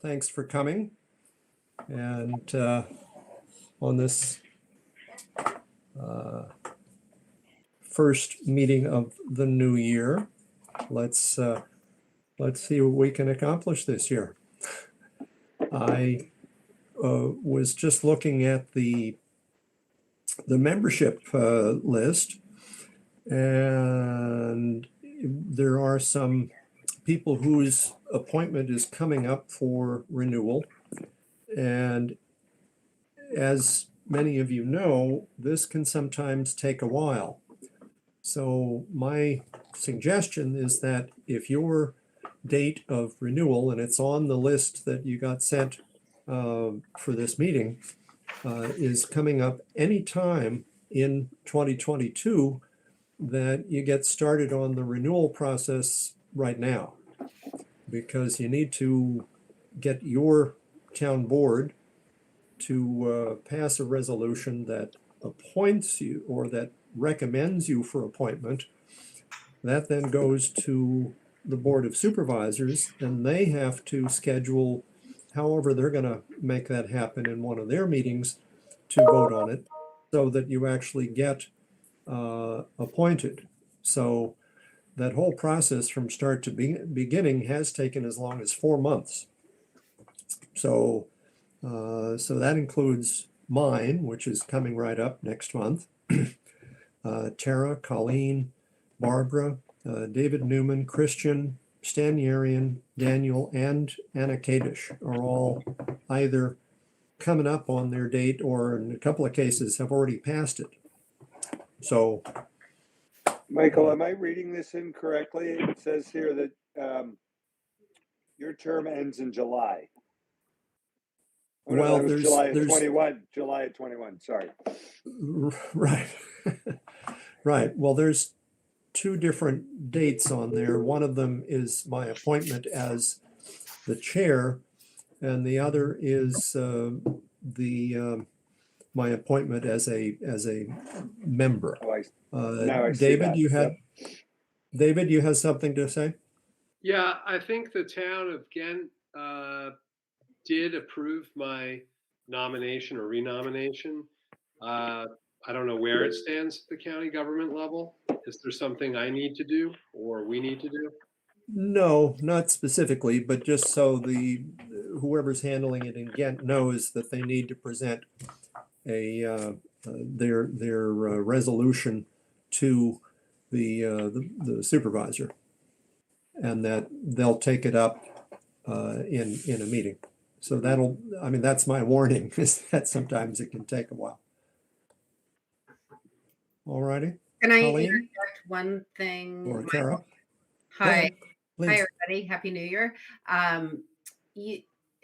thanks for coming. And on this first meeting of the new year, let's see what we can accomplish this year. I was just looking at the membership list, and there are some people whose appointment is coming up for renewal. And as many of you know, this can sometimes take a while. So my suggestion is that if your date of renewal, and it's on the list that you got sent for this meeting, is coming up anytime in 2022, that you get started on the renewal process right now, because you need to get your town board to pass a resolution that appoints you or that recommends you for appointment. That then goes to the Board of Supervisors, and they have to schedule however they're going to make that happen in one of their meetings to vote on it, so that you actually get appointed. So that whole process from start to beginning has taken as long as 4 months. So that includes mine, which is coming right up next month. Tara, Colleen, Barbara, David Newman, Christian, Stan Yarian, Daniel, and Anna Kadish are all either coming up on their date or in a couple of cases have already passed it. So, Michael, am I reading this incorrectly? It says here that your term ends in July. Oh, no, well, that was there's July of 21. July of 21. Sorry. Right. Right. Well, there's two different dates on there. One of them is my appointment as the chair, and the other is my appointment as a member. Oh, now I see David, that. you had Yep. David, you have something to say? Yeah, I think the town of Ghent did approve my nomination or renomination. I don't know where it stands at the county government level. Is there something I need to do or we need to do? No, not specifically, but just so whoever's handling it in Ghent knows that they need to present their resolution to the supervisor, and that they'll take it up in a meeting. So that's my warning, is that sometimes it can take a while. All righty. Can I Colleen? interject one thing? Or Kara? Go Hi. ahead, please. Hi, everybody. Happy New Year.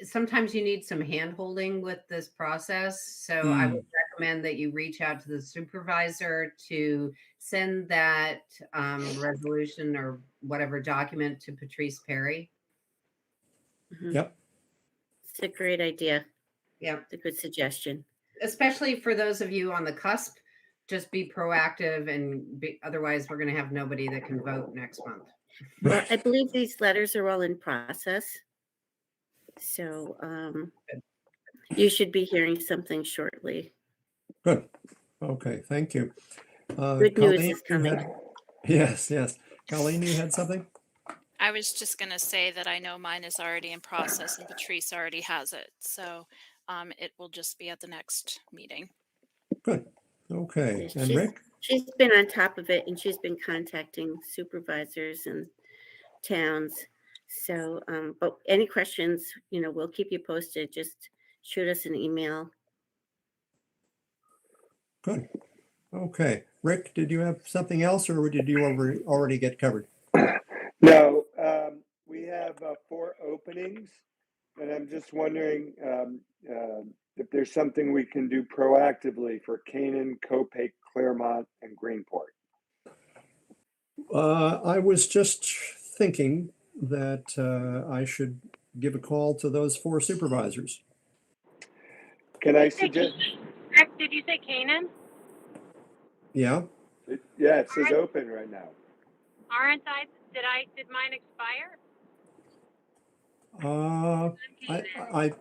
Sometimes you need some hand-holding with this process. So I would recommend that you reach out to the supervisor to send that resolution or whatever document to Patrice Perry. Yep. It's a great idea. Yeah. It's a good suggestion. Especially for those of you on the cusp, just be proactive, and otherwise we're going to have nobody that can vote next month. Well, I believe these letters are all in process. So you should be hearing something shortly. Good. Okay, thank you. Good news is coming. Yes. Colleen, you had something? I was just going to say that I know mine is already in process and Patrice already has it. So it will just be at the next meeting. Good. Okay. And Rick? She's been on top of it, and she's been contacting supervisors and towns. So, but any questions, we'll keep you posted. Just shoot us an email. Good. Okay. Rick, did you have something else, or did you already get covered? No, we have 4 openings, and I'm just wondering if there's something we can do proactively for Canaan, Copiague, Claremont, and Greenport. I was just thinking that I should give a call to those 4 supervisors. Can I suggest? Rick, did you say Canaan? Yeah. Yeah, it says open right now. Aren't I? Did mine expire? I,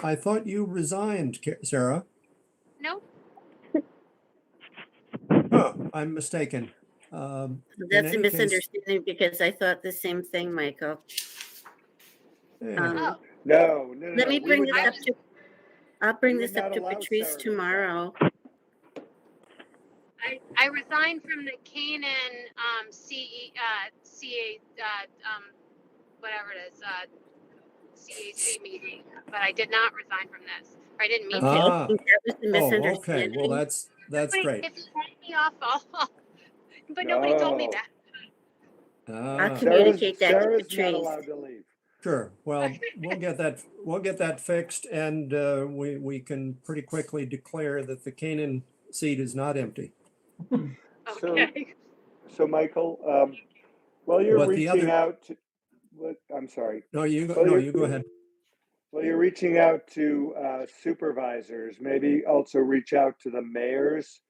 I thought you resigned, Sarah. No, Oh, I'm mistaken. In That's a any case, misunderstanding because I thought the same thing, Michael. yeah, oh, No, no, no, Let no. me We bring would this not, up to, I'll bring we would this up not to allow Patrice Sarah to resign. tomorrow. I resigned from the Canaan whatever it is, CAC meeting, but I did not resign from this. Or I didn't mean Okay, to. Ah. I think that was the Oh, okay. misunderstanding. Well, that's Wait, great. if you take me off, but nobody told me No. that. I'll Ah, communicate that to Sarah's not Patrice. allowed to leave. sure. Well, we'll get that fixed, and we can pretty quickly declare that the Canaan seat is not empty. Okay. So Michael, while you're But the reaching other, out to, I'm sorry. no, you go, Well, no, you're- you go ahead. Well, you're reaching out to supervisors, maybe also reach out to the mayors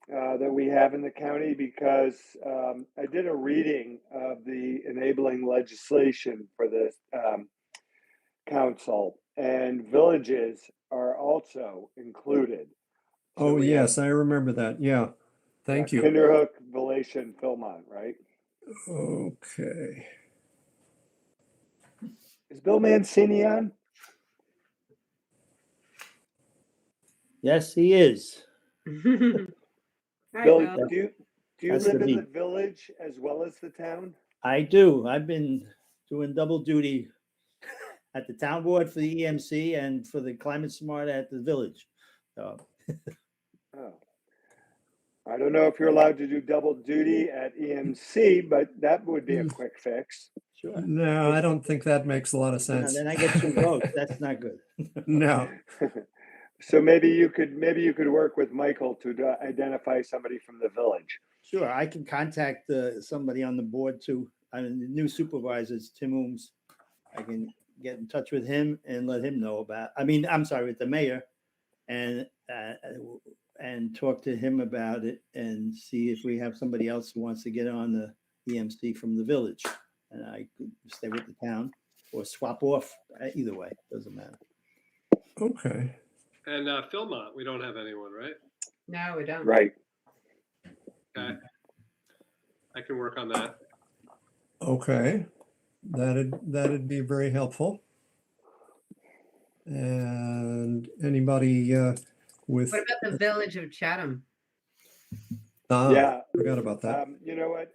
that we have in the county, because I did a reading of the enabling legislation for the council, and villages are also included. So Oh, we yes, have I remember that. Yeah. Thank you. Kinderhook, Valatia, and Philmont, right? Okay. Is Bill Mancini on? Yes, he is. Hi, Bill, Bill. do you Has live to in be. the village as well as the town? I do. I've been doing double duty at the town board for the EMC and for the Climate Smart at the village. So, Oh. I don't know if you're allowed to do double duty at EMC, but that would be a quick fix. sure. No, I don't think that makes a lot of Now, sense. then I get 2 votes. That's not good. No. So maybe you could work with Michael to identify somebody from the village. Sure, I can contact somebody on the board too. I mean, the new supervisors, Tim Ooms. I can get in touch with him and let him know about. I'm sorry, with the mayor, and talk to him about it and see if we have somebody else who wants to get on the EMC from the village, and I could stay with the town or swap off. Either way, doesn't matter. Okay. And Philmont, we don't have anyone, right? No, we don't. Right. Okay. I can work on that. Okay. That'd be very helpful. And anybody with What about the village of Chatham? Yeah. forgot about that. You know what?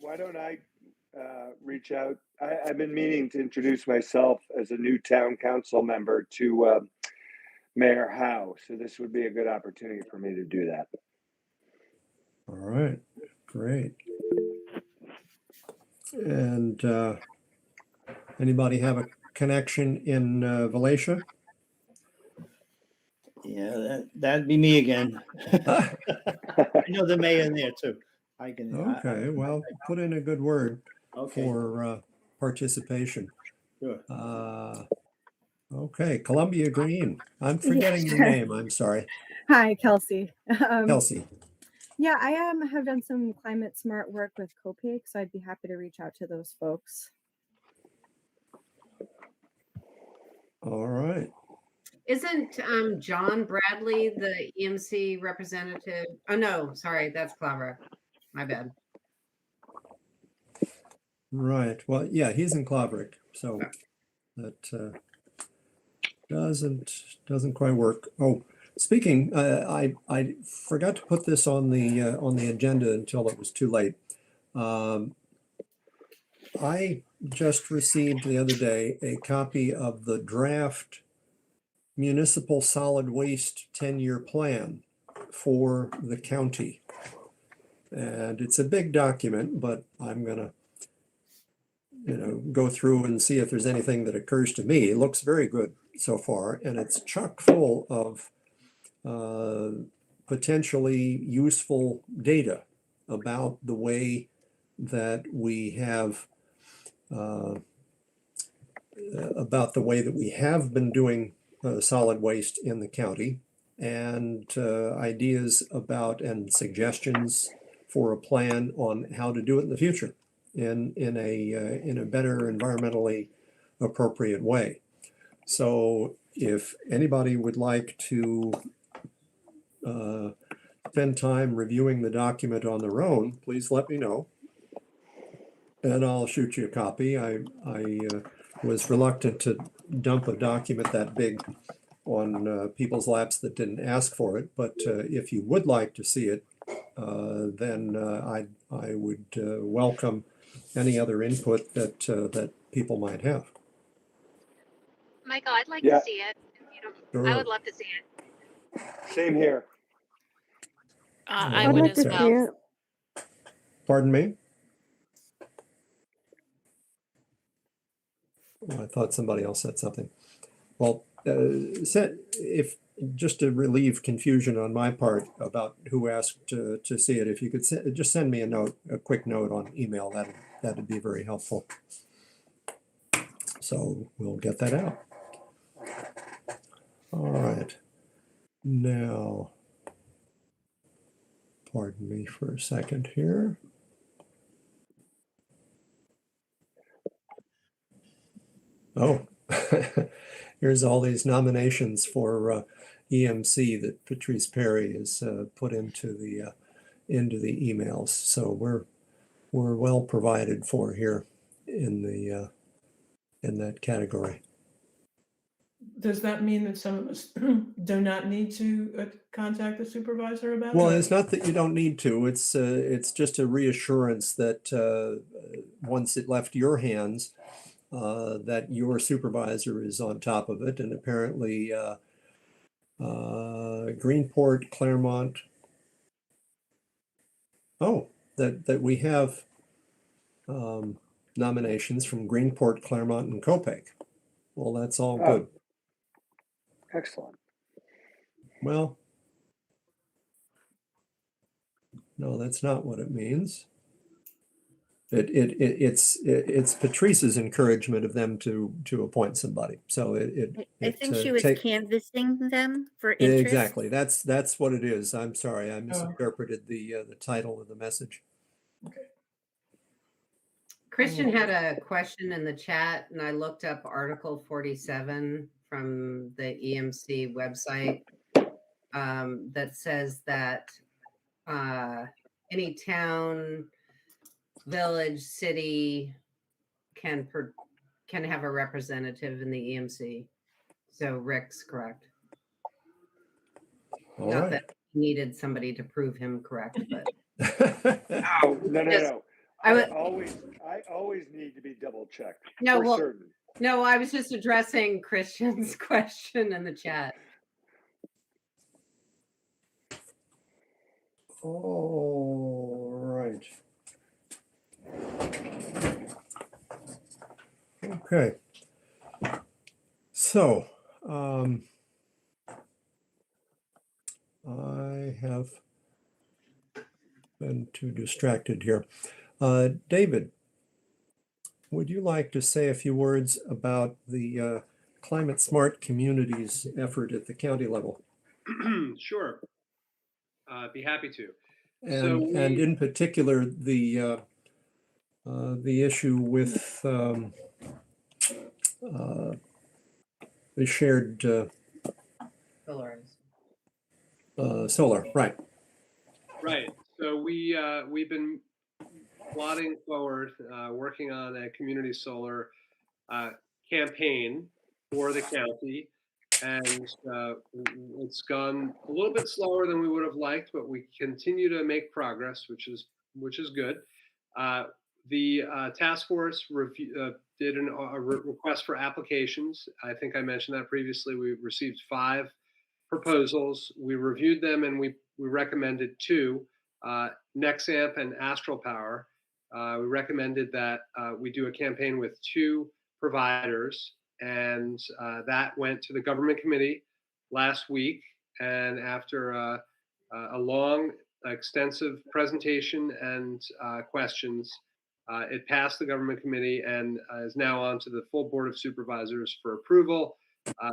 Why don't I reach out? I've been meaning to introduce myself as a new town council member to Mayor Howe. So this would be a good opportunity for me to do that. All right. Great. And anybody have a connection in Valatia? Yeah, that'd be me again. I know the mayor there too. I can. Okay, well, put in a good word Okay, for participation. sure. Okay, Columbia Green. I'm forgetting your sure. name. I'm sorry. Hi, Kelsey. Kelsey. Yeah, I have done some climate smart work with Copac, so I'd be happy to reach out to those folks. All right. Isn't John Bradley the EMC representative? Oh, no, sorry, that's Clavera. My bad. Right. Well, yeah, he's in Claverick, so that doesn't quite work. Oh, speaking, I forgot to put this on the agenda until it was too late. I just received the other day a copy of the draft municipal solid waste 10-year plan for the county. And it's a big document, but I'm gonna, go through and see if there's anything that occurs to me. It looks very good so far, and it's chock full of potentially useful data about the way that we have been doing solid waste in the county, and ideas about and suggestions for a plan on how to do it in the future in a better environmentally appropriate way. So if anybody would like to spend time reviewing the document on their own, please let me know, and I'll shoot you a copy. I was reluctant to dump a document that big on people's laps that didn't ask for it, but if you would like to see it, then I would welcome any other input that people might have. Michael, I'd like Yeah. to see it. If you don't, I Sure. would love to see it. Same here. I I'd would like as to well. see it. Pardon me? Oh, I thought somebody else said something. Well, if just to relieve confusion on my part about who asked to see it, if you could just send me a quick note on email, that'd be very helpful. So we'll get that out. All right. Now, pardon me for a second here. Oh, here's all these nominations for EMC that Patrice Perry has put into the emails. So we're well provided for here in the in that category. Does that mean that some of us do not need to contact the supervisor about Well, it? it's not that you don't need to. It's just a reassurance that once it left your hands, that your supervisor is on top of it, and apparently Greenport, Claremont. Oh, that we have nominations from Greenport, Claremont, and Copiague. Well, that's all Oh. good. Excellent. Well, no, that's not what it means. It's Patrice's encouragement of them to appoint somebody. So I think she was canvassing them for interest. Exactly. That's what it is. I'm sorry, I misinterpreted the title of the message. Christian had a question in the chat, and I looked up Article 47 from the EMC website that says that any town, village, city can have a representative in the EMC. So Rick's correct. All Not right. that he needed somebody to prove him correct, but Oh, no. Yes. I always need to be double checked. No, for well, certain. no, I was just addressing Christian's question in the chat. All right. Okay. So, I have been too distracted here. David, would you like to say a few words about the Climate Smart Communities effort at the county level? Sure. Be happy to. And in particular, the issue with the shared solar, right? Right. So we've been plodding forward, working on a community solar campaign for the county, and it's gone a little bit slower than we would have liked, but we continue to make progress, which is good. The task force did a request for applications. I think I mentioned that previously. We received 5 proposals. We reviewed them and we recommended 2, Nexamp and Astral Power. We recommended that we do a campaign with 2 providers, and that went to the government committee last week. And after a long, extensive presentation and questions, it passed the government committee and is now on to the full Board of Supervisors for approval,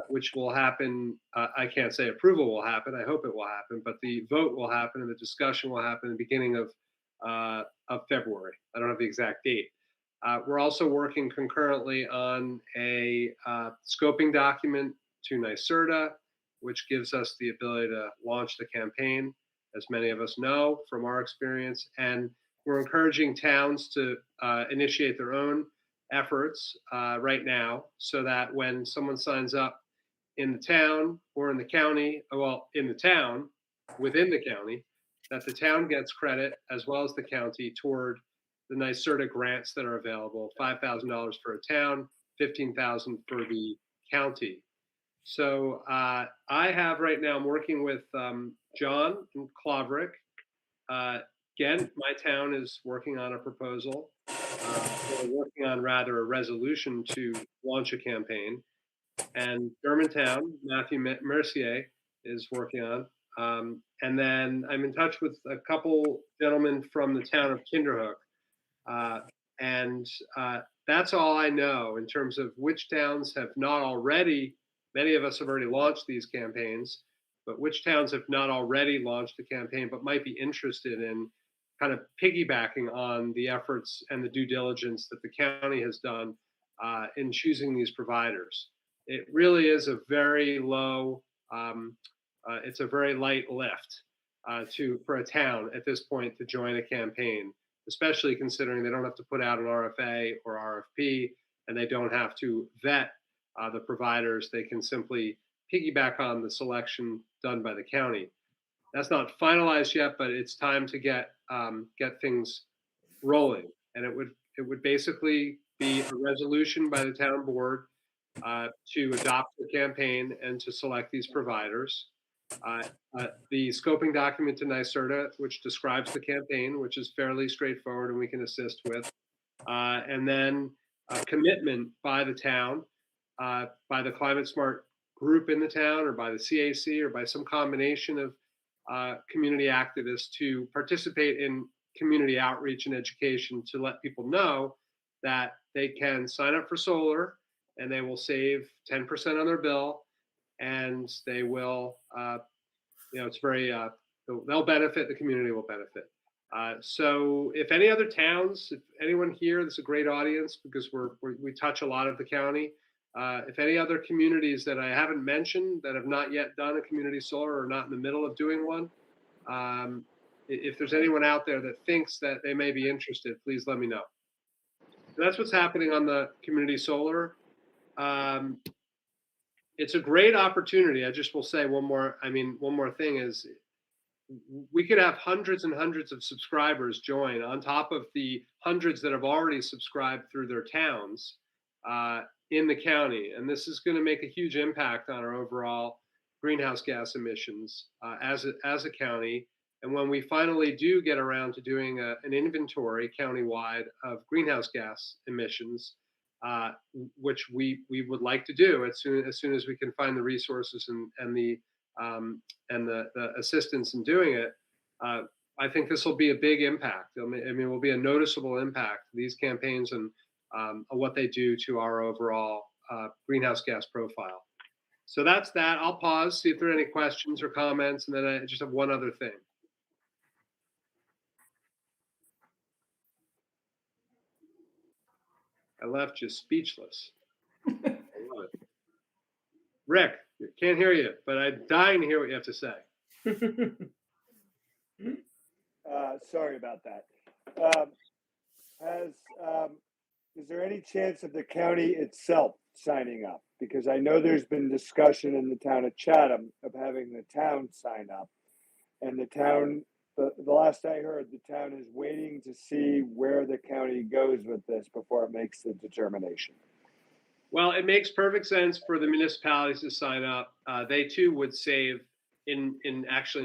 which will happen. I can't say approval will happen. I hope it will happen, but the vote will happen and the discussion will happen in the beginning of February. I don't have the exact date. We're also working concurrently on a scoping document to NYSERDA, which gives us the ability to launch the campaign, as many of us know from our experience. And we're encouraging towns to initiate their own efforts right now, so that when someone signs up in the town or in the county, well, in the town, within the county, that the town gets credit as well as the county toward the NYSERDA grants that are available, $5,000 for a town, $15,000 for the county. So I have right now, I'm working with John and Claverick. Again, my town is working on a proposal. We're working on rather a resolution to launch a campaign. And Germantown, Matthew Mercier is working on. And then I'm in touch with a couple gentlemen from the town of Kinderhook. And that's all I know in terms of which towns have not already, many of us have already launched these campaigns, but which towns have not already launched a campaign but might be interested in kind of piggybacking on the efforts and the due diligence that the county has done in choosing these providers. It really is a very low, it's a very light lift for a town at this point to join a campaign, especially considering they don't have to put out an RFA or RFP, and they don't have to vet the providers. They can simply piggyback on the selection done by the county. That's not finalized yet, but it's time to get things rolling. And it would basically be a resolution by the town board to adopt the campaign and to select these providers. The scoping document to NYSERDA, which describes the campaign, which is fairly straightforward and we can assist with. And then a commitment by the town, by the Climate Smart group in the town, or by the CAC, or by some combination of community activists to participate in community outreach and education to let people know that they can sign up for solar and they will save 10% on their bill, and they will, it's very, they'll benefit, the community will benefit. So if any other towns, if anyone here, this is a great audience because we touch a lot of the county. If any other communities that I haven't mentioned that have not yet done a community solar or not in the middle of doing one, if there's anyone out there that thinks that they may be interested, please let me know. So that's what's happening on the community solar. It's a great opportunity. I just will say one more thing is we could have hundreds and hundreds of subscribers join on top of the hundreds that have already subscribed through their towns in the county. And this is going to make a huge impact on our overall greenhouse gas emissions as a county. And when we finally do get around to doing an inventory countywide of greenhouse gas emissions, which we would like to do as soon as we can find the resources and the assistance in doing it, I think this will be a big impact. I mean, it will be a noticeable impact, these campaigns and what they do to our overall greenhouse gas profile. So that's that. I'll pause, see if there are any questions or comments, and then I just have one other thing. I left you speechless. I love it. Rick, can't hear you, but I'm dying to hear what you have to say. Sorry about that. Is there any chance of the county itself signing up? Because I know there's been discussion in the town of Chatham of having the town sign up, and the town, the last I heard, the town is waiting to see where the county goes with this before it makes the determination. Well, it makes perfect sense for the municipalities to sign up. They too would save in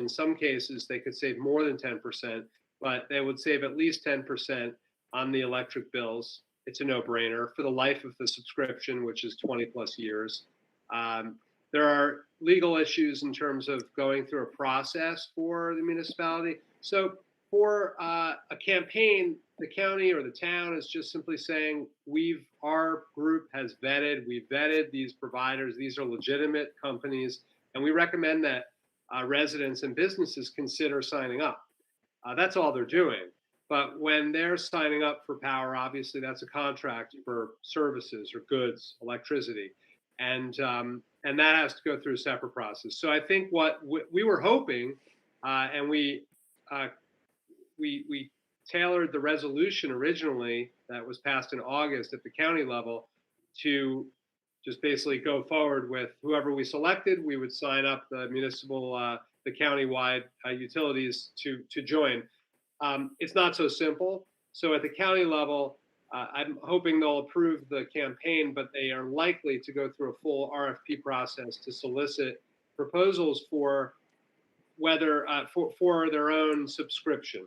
some cases, they could save more than 10%, but they would save at least 10% on the electric bills. It's a no-brainer for the life of the subscription, which is 20 plus years. There are legal issues in terms of going through a process for the municipality. So for a campaign, the county or the town is just simply saying, our group has we've vetted these providers. These are legitimate companies, and we recommend that residents and businesses consider signing up. That's all they're doing. But when they're signing up for power, obviously that's a contract for services or goods, electricity, and that has to go through a separate process. So I think what we were hoping, and we tailored the resolution originally that was passed in August at the county level to just basically go forward with whoever we selected. We would sign up the municipal, the county-wide utilities to join. It's not so simple. So at the county level, I'm hoping they'll approve the campaign, but they are likely to go through a full RFP process to solicit proposals for whether for their own subscription.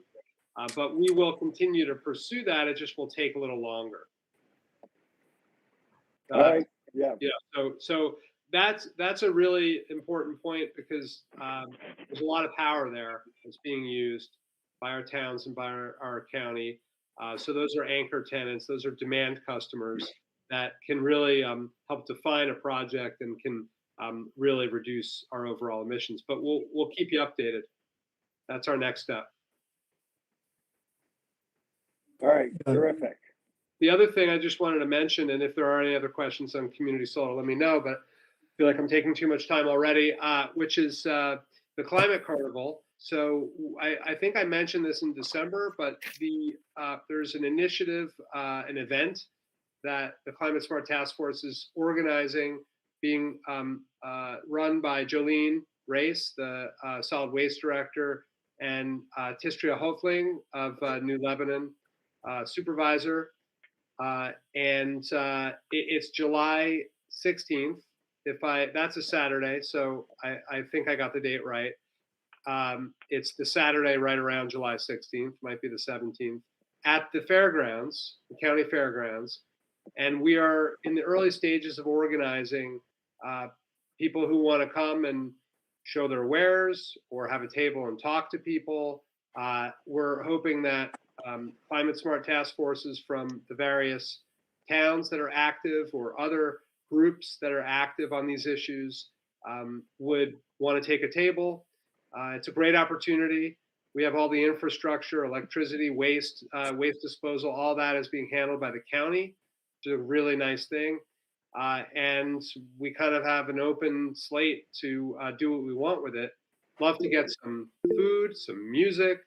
But we will continue to pursue that. It just will take a little longer. All right. Yeah. Yeah. So that's a really important point because there's a lot of power there that's being used by our towns and by our county. So those are anchor tenants. Those are demand customers that can really help define a project and can really reduce our overall emissions. But we'll keep you updated. That's our next step. All right. Terrific. The other thing I just wanted to mention, and if there are any other questions on community solar, let me know, but I feel like I'm taking too much time already, which is the Climate Carnival. So I think I mentioned this in December, but there's an initiative, an event that the Climate Smart Task Force is organizing, being run by Jolene Race, the Solid Waste Director, and Tistria Hofling of New Lebanon, Supervisor. It's July 16th. That's a Saturday, so I think I got the date right. It's the Saturday right around July 16th, might be the 17th, at the fairgrounds, the county fairgrounds. And we are in the early stages of organizing people who want to come and show their wares or have a table and talk to people. We're hoping that Climate Smart Task Forces from the various towns that are active or other groups that are active on these issues would want to take a table. It's a great opportunity. We have all the infrastructure, electricity, waste disposal, all that is being handled by the county, which is a really nice thing. And we kind of have an open slate to do what we want with it. Love to get some food, some music,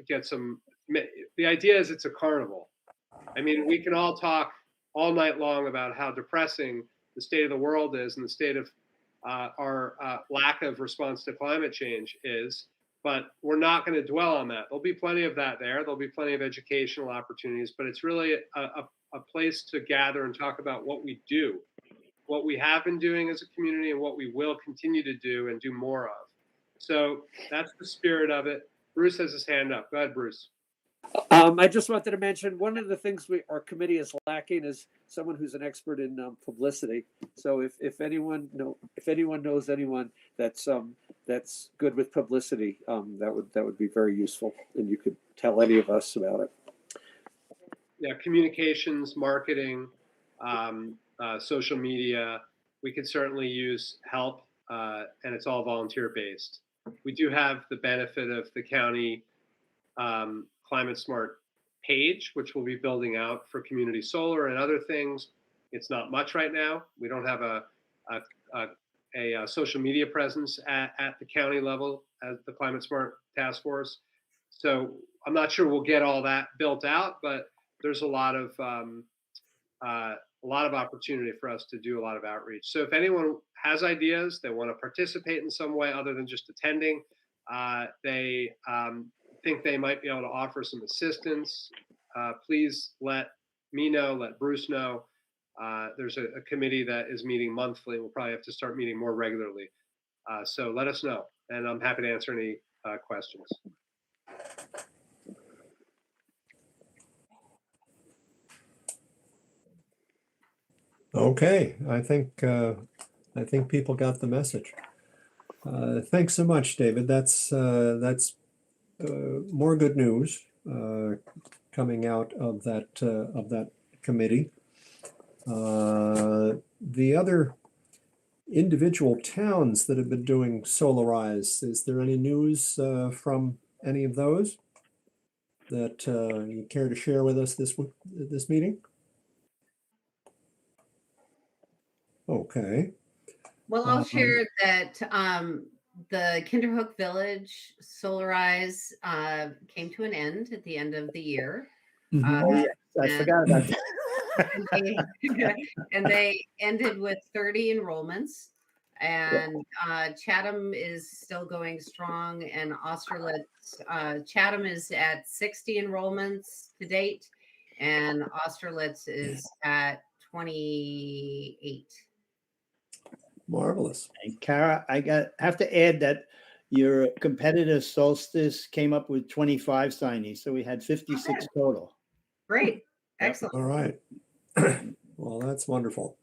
get some. The idea is it's a carnival. I mean, we can all talk all night long about how depressing the state of the world is and the state of our lack of response to climate change is, but we're not going to dwell on that. There'll be plenty of that there. There'll be plenty of educational opportunities, but it's really a place to gather and talk about what we do, what we have been doing as a community, and what we will continue to do and do more of. So that's the spirit of it. Bruce has his hand up. Go ahead, Bruce. I just wanted to mention one of the things our committee is lacking is someone who's an expert in publicity. So if anyone knows anyone that's good with publicity, that would be very useful, and you could tell any of us about it. Yeah, communications, marketing, social media. We could certainly use help, and it's all volunteer based. We do have the benefit of the county Climate Smart page, which we'll be building out for community solar and other things. It's not much right now. We don't have a social media presence at the county level as the Climate Smart Task Force. So I'm not sure we'll get all that built out, but there's a lot of opportunity for us to do a lot of outreach. So if anyone has ideas, they want to participate in some way other than just attending, they think they might be able to offer some assistance, please let me know, let Bruce know. There's a committee that is meeting monthly. We'll probably have to start meeting more regularly. So let us know, and I'm happy to answer any questions. Okay, I think people got the message. Thanks so much, David. That's more good news coming out of that committee. The other individual towns that have been doing Solarize, is there any news from any of those that you care to share with us this meeting? Okay. Well, I'll share that the Kinderhook Village Solarize came to an end at the end of the year. Oh, yes, I and- forgot about that. and they ended with 30 enrollments. And Chatham is still going strong, and Austerlitz, Chatham is at 60 enrollments to date, and Austerlitz is at 28. Marvelous. And Kara, have to add that your competitor Solstice came up with 25 signees, so we had 56 total. Great. Yep. Excellent. All right. Well, that's wonderful.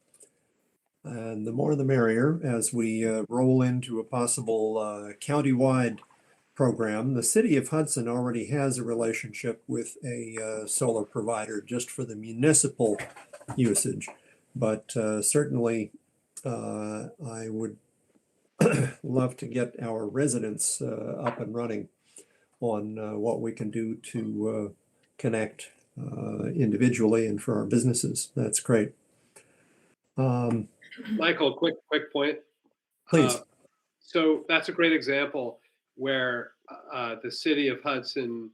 And the more the merrier as we roll into a possible countywide program. The city of Hudson already has a relationship with a solar provider just for the municipal usage. But certainly I would love to get our residents up and running on what we can do to connect individually and for our businesses. That's great. Michael, quick point. Please. So that's a great example where the city of Hudson,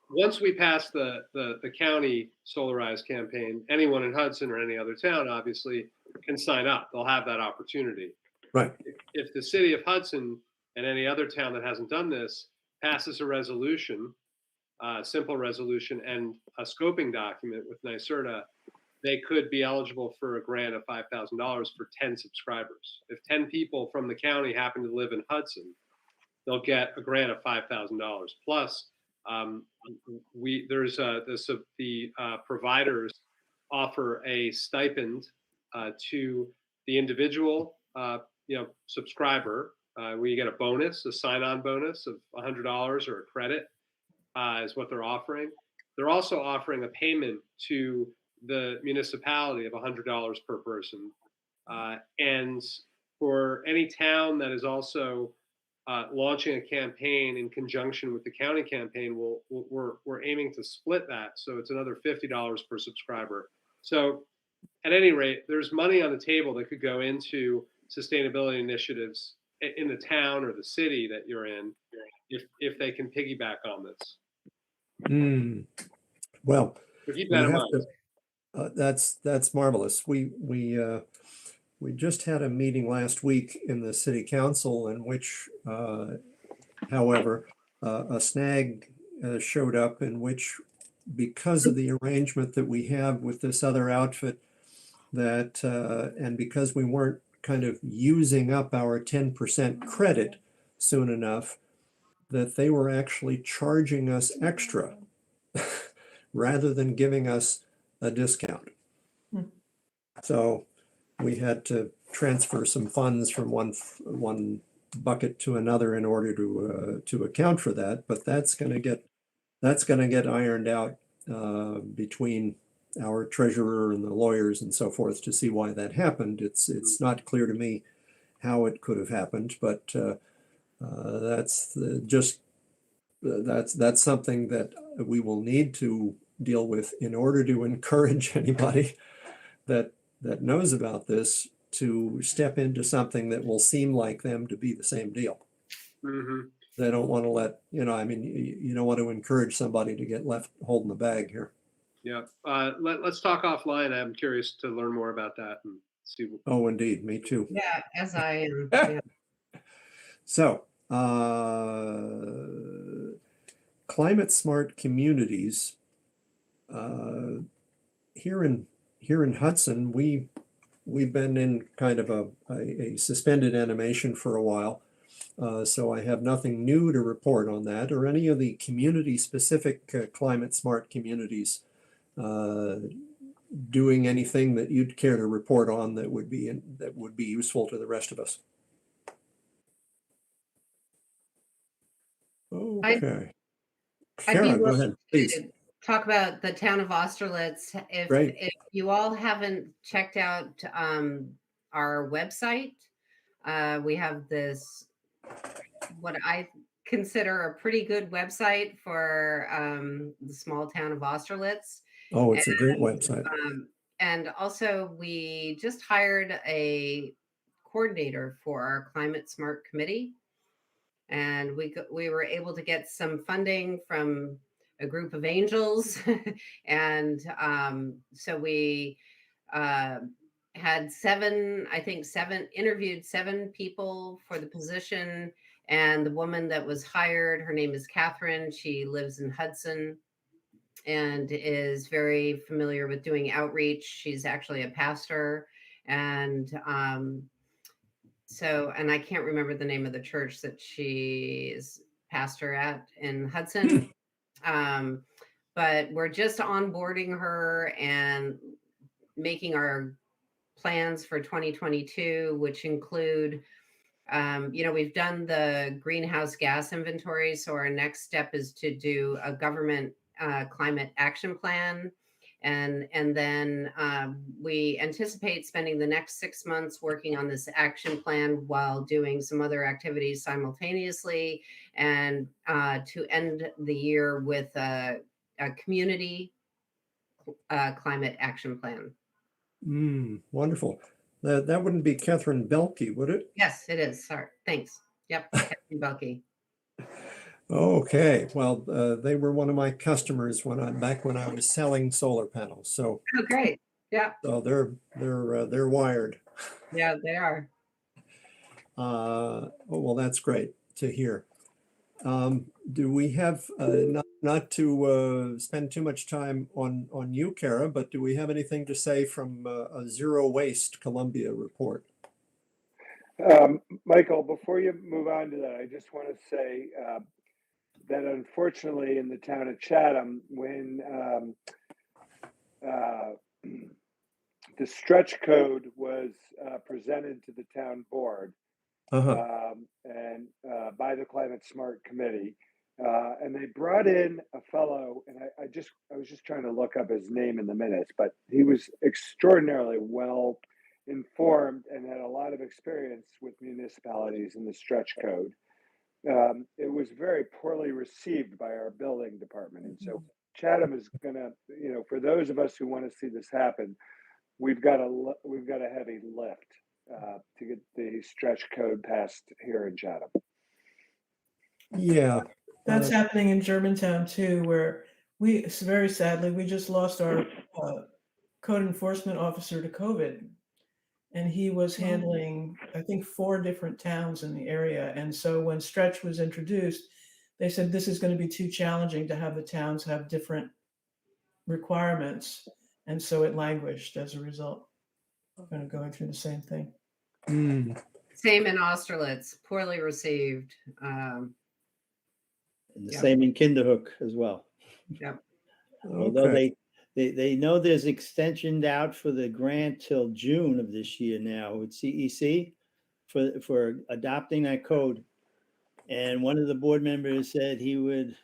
once we pass the county Solarize campaign, anyone in Hudson or any other town obviously can sign up. They'll have that opportunity. Right. If the city of Hudson and any other town that hasn't done this passes a resolution, simple resolution, and a scoping document with NYSERDA, they could be eligible for a grant of $5,000 for 10 subscribers. If 10 people from the county happen to live in Hudson, they'll get a grant of $5,000. Plus, the providers offer a stipend to the individual, subscriber, where you get a bonus, a sign-on bonus of $100 or a credit is what they're offering. They're also offering a payment to the municipality of $100 per person. And for any town that is also launching a campaign in conjunction with the county campaign, we're aiming to split that. So it's another $50 per subscriber. So at any rate, there's money on the table that could go into sustainability initiatives in the town or the city that you're in if they can piggyback on this. Well, So keep that in mind. that's marvelous. We just had a meeting last week in the city council in which, however, a snag showed up in which, because of the arrangement that we have with this other outfit, that and because we weren't kind of using up our 10% credit soon enough, that they were actually charging us extra rather than giving us a discount. So we had to transfer some funds from one bucket to another in order to account for that. But that's going to get ironed out between our treasurer and the lawyers and so forth to see why that happened. It's not clear to me how it could have happened, but that's something that we will need to deal with in order to encourage anybody that knows about this to step into something that will seem like them to be the same deal. Mm-hmm. They don't want to let, you don't want to encourage somebody to get left holding the bag here. Yeah. Let's talk offline. I'm curious to learn more about that and see. Oh, indeed. Me too. Yeah, as I am. Yeah. So, climate smart communities. Here in Hudson, we've been in kind of a suspended animation for a while. So I have nothing new to report on that or any of the community-specific climate smart communities doing anything that you'd care to report on that would be useful to the rest of us. Okay. I'd be Karen, go willing ahead, please. to talk about the town of Austerlitz. Great. If you all haven't checked out our website, we have this, what I consider a pretty good website for the small town of Austerlitz. Oh, it's a great And, website. and also, we just hired a coordinator for our Climate Smart Committee. And we were able to get some funding from a group of angels. And so we had interviewed 7 people for the position. And the woman that was hired, her name is Catherine. She lives in Hudson and is very familiar with doing outreach. She's actually a pastor. And and I can't remember the name of the church that she is pastor at in Hudson. But we're just onboarding her and making our plans for 2022, which include, we've done the greenhouse gas inventory. So our next step is to do a government climate action plan. And then we anticipate spending the next 6 months working on this action plan while doing some other activities simultaneously, and to end the year with a community climate action plan. Wonderful. That wouldn't be Catherine Belke, would it? Yes, it is. Sorry. Thanks. Yep. Captain Belke. Okay. Well, they were one of my customers back when I was selling solar panels. So, Oh, great. Yeah. so they're wired. Yeah, they are. Oh, well, that's great to hear. Do we have not to spend too much time on you, Kara, but do we have anything to say from a Zero Waste Columbia report? Michael, before you move on to that, I just want to say that unfortunately in the town of Chatham, when the stretch code was presented to the town board, and by the Climate Smart Committee, and they brought in a fellow, and I was just trying to look up his name in the minutes, but he was extraordinarily well informed and had a lot of experience with municipalities in the stretch code. It was very poorly received by our building department, and so Chatham is gonna, for those of us who want to see this happen, we've got a heavy lift to get the stretch code passed here in Chatham. Yeah. That's happening in Germantown too, where very sadly, we just lost our code enforcement officer to COVID. And he was handling, I think, 4 different towns in the area. And so when Stretch was introduced, they said this is going to be too challenging to have the towns have different requirements. And so it languished as a result. Kind of going through the same thing. Same in Austerlitz, poorly received. And the Yep. same in Kinderhook as well. Yep. Although Okay. they know there's extension out for the grant till June of this year now with CEC for adopting that code. And one of the board members said he would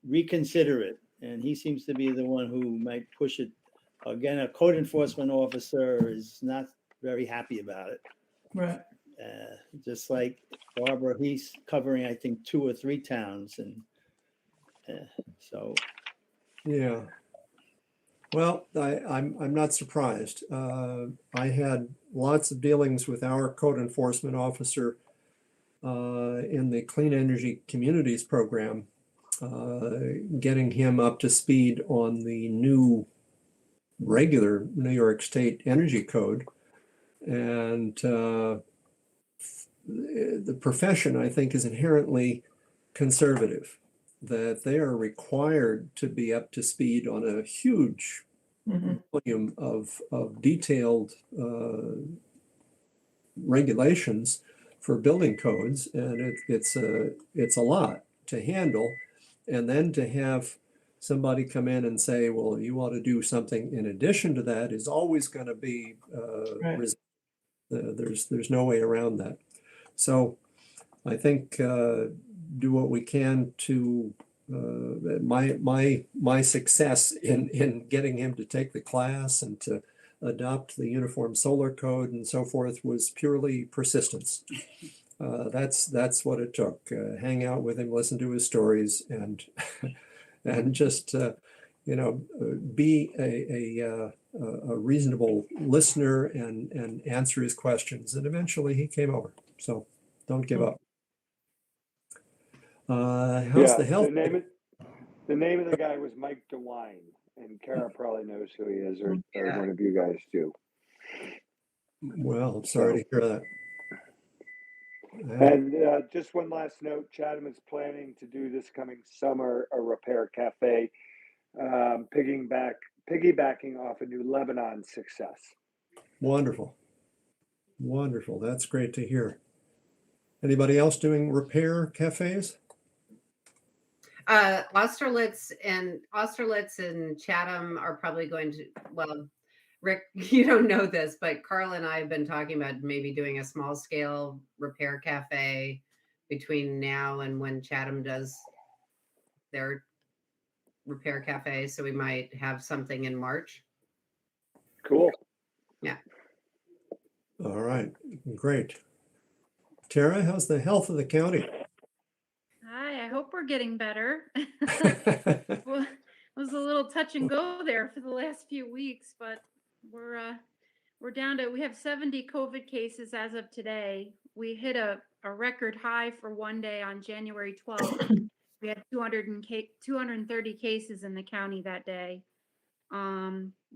reconsider it. And he seems to be the one who might push it. Again, a code enforcement officer is not very happy about it. Right. Just like Barbara, he's covering, I think, 2 or 3 towns. And so. Yeah. Well, I'm not surprised. I had lots of dealings with our code enforcement officer in the Clean Energy Communities program, getting him up to speed on the new regular New York State Energy Code. And the profession, I think, is inherently conservative, that they are required to be up to speed on a huge volume of detailed regulations for building codes, and it's a lot to handle. And then to have somebody come in and say, well, you ought to do something in addition to that is always going to be Right. there's no way around that. So I think do what we can to my success in getting him to take the class and to adopt the Uniform Solar Code and so forth was purely persistence. That's what it took. Hang out with him, listen to his stories, and and just be a reasonable listener and answer his questions. And eventually he came over. So don't give up. How's the health? The name of the guy was Mike DeWine, and Kara probably knows who he is, or one of you guys do. Well, I'm sorry to hear that. And just one last note, Chatham is planning to do this coming summer a repair cafe, piggybacking off a new Lebanon success. Wonderful. Wonderful. That's great to hear. Anybody else doing repair cafes? Austerlitz and Chatham are probably going to, well, Rick, you don't know this, but Carl and I have been talking about maybe doing a small scale repair cafe between now and when Chatham does their repair cafe. So we might have something in March. Cool. Yeah. All right. Great. Tara, how's the health of the county? Hi, I hope we're getting better. Well, it was a little touch and go there for the last few weeks, but we're down to, we have 70 COVID cases as of today. We hit a record high for one day on January 12th. We had 230 cases in the county that day.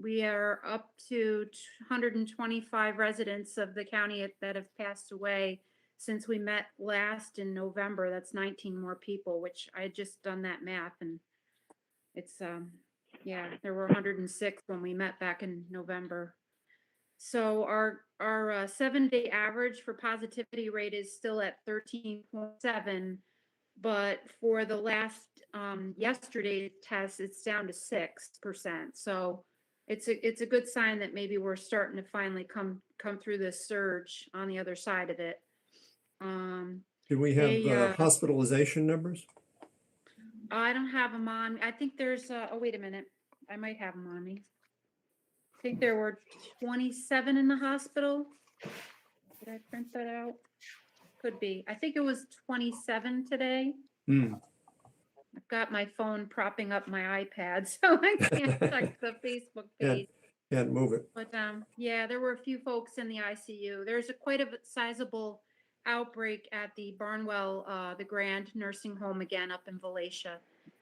We are up to 125 residents of the county that have passed away since we met last in November. That's 19 more people, which I had just done that math, and it's yeah, there were 106 when we met back in November. So our 7-day average for positivity rate is still at 13.7, but for the last yesterday's test, it's down to 6%. So it's a good sign that maybe we're starting to finally come through this surge on the other side of it. Do we have hospitalization numbers? I don't have them on. I think there's, oh, wait a minute. I might have them on me. I think there were 27 in the hospital. Did I print that out? Could be. I think it was 27 today. I've got my phone propping up my iPad, so I can't check the Facebook page. Can't move it. But yeah, there were a few folks in the ICU. There's quite a sizable outbreak at the Barnwell, the Grand Nursing Home again up in Valatia.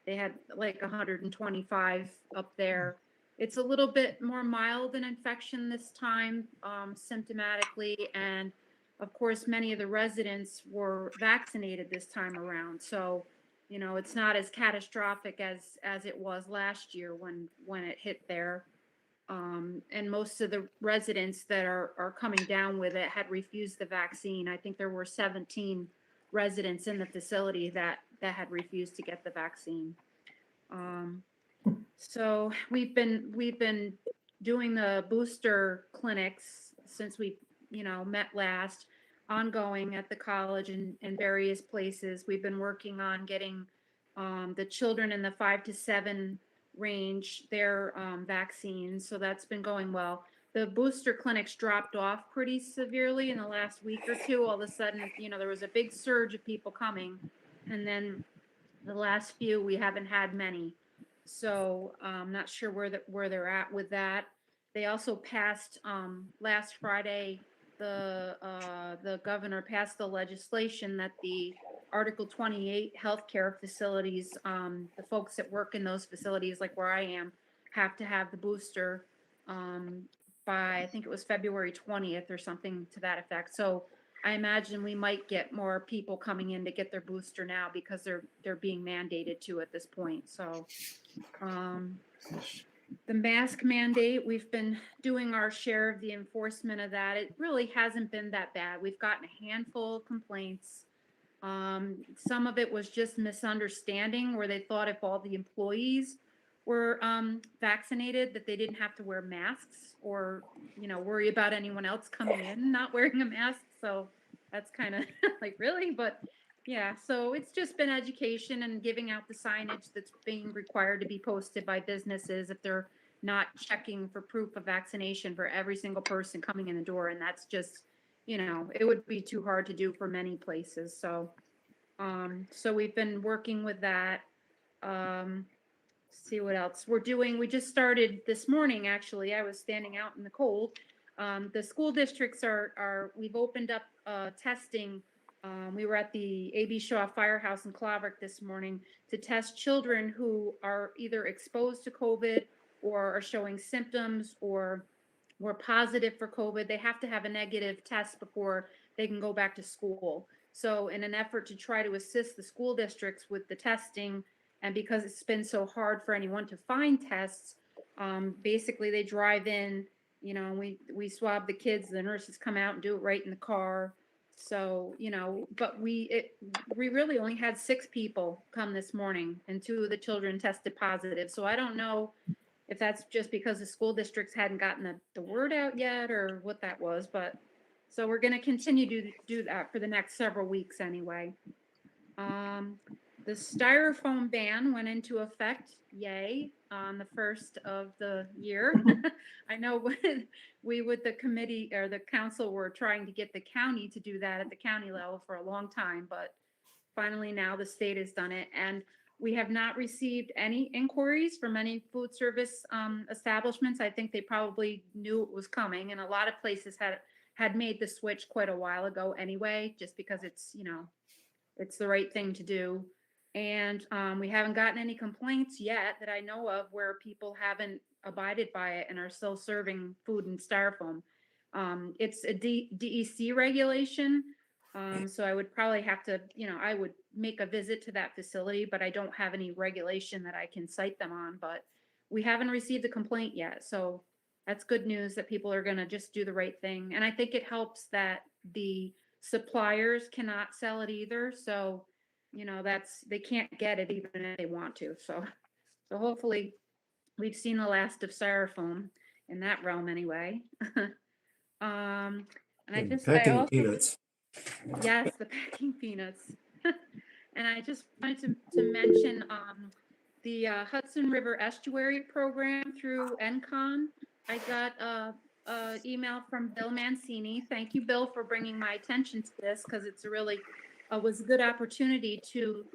They had like 125 up there. It's a little bit more mild an infection this time, symptomatically, and of course, many of the residents were vaccinated this time around. So, you know, it's not as catastrophic as it was last year when it hit there. And most of the residents that are coming down with it had refused the vaccine. I think there were 17 residents in the facility that had refused to get the vaccine. So we've been doing the booster clinics since we, you know, met last, ongoing at the college and various places. We've been working on getting the children in the 5 to 7 range their vaccines, so that's been going well. The booster clinics dropped off pretty severely in the last week or two. All of a sudden, you know, there was a big surge of people coming, and then the last few we haven't had many. So I'm not sure where they're at with that. They also passed last Friday. The governor passed the legislation that the Article 28 healthcare facilities, the folks that work in those facilities, like where I am, have to have the booster by, I think it was February 20th or something to that effect. So I imagine we might get more people coming in to get their booster now because they're being mandated to at this point. So the mask mandate, we've been doing our share of the enforcement of that. It really hasn't been that bad. We've gotten a handful of complaints. Some of it was just misunderstanding where they thought if all the employees were vaccinated that they didn't have to wear masks or, you know, worry about anyone else coming in not wearing a mask. So that's kind of like, really? But yeah, so it's just been education and giving out the signage that's being required to be posted by businesses if they're not checking for proof of vaccination for every single person coming in the door. And that's just you know, it would be too hard to do for many places. So, so we've been working with that. See what else we're doing. We just started this morning, actually. I was standing out in the cold. The school districts we've opened up testing. We were at the A.B. Shaw Firehouse in Claverick this morning to test children who are either exposed to COVID or are showing symptoms or were positive for COVID. They have to have a negative test before they can go back to school. So in an effort to try to assist the school districts with the testing, and because it's been so hard for anyone to find tests, basically they drive in, you know, we swab the kids, the nurses come out and do it right in the car. So, you know, but we really only had 6 people come this morning and 2 of the children tested positive. So I don't know if that's just because the school districts hadn't gotten the word out yet or what that was, but so we're going to continue to do that for the next several weeks anyway. The styrofoam ban went into effect, yay, on the 1st of the year. I know we with the committee or the council were trying to get the county to do that at the county level for a long time, but finally now the state has done it. And we have not received any inquiries from any food service establishments. I think they probably knew it was coming, and a lot of places had made the switch quite a while ago anyway, just because it's, you know, it's the right thing to do. And we haven't gotten any complaints yet that I know of where people haven't abided by it and are still serving food in styrofoam. It's a DEC regulation. So I would probably have to, you know, I would make a visit to that facility, but I don't have any regulation that I can cite them on. But we haven't received a complaint yet. So that's good news that people are going to just do the right thing. And I think it helps that the suppliers cannot sell it either. So, you know, they can't get it even if they want to. So hopefully we've seen the last of styrofoam in that realm anyway. And Packing peanuts. Yes, the packing peanuts. And I just wanted to mention the Hudson River Estuary Program through NCON. I got a email from Bill Mancini. Thank you, Bill, for bringing my attention to this, because it's really was a good opportunity to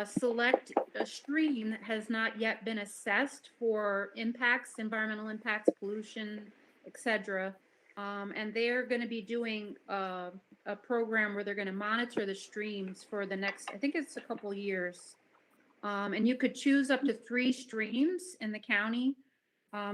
select a stream that has not yet been assessed for impacts, environmental impacts, pollution, etc. And they're going to be doing a program where they're going to monitor the streams for the next, I think it's a couple years. And you could choose up to 3 streams in the county.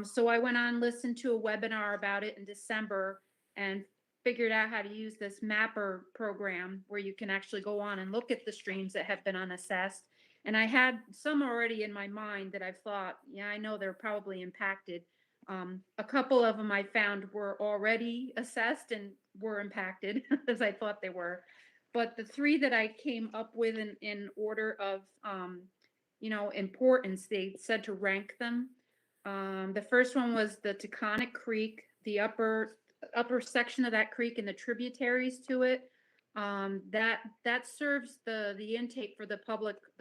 So I went on, listened to a webinar about it in December and figured out how to use this mapper program where you can actually go on and look at the streams that have been unassessed. And I had some already in my mind that I've thought, yeah, I know they're probably impacted. A couple of them I found were already assessed and were impacted as I thought they were. But the 3 that I came up with in order of, you know, importance, they said to rank them. The first one was the Taconic Creek, the upper section of that creek and the tributaries to it. That serves the intake for the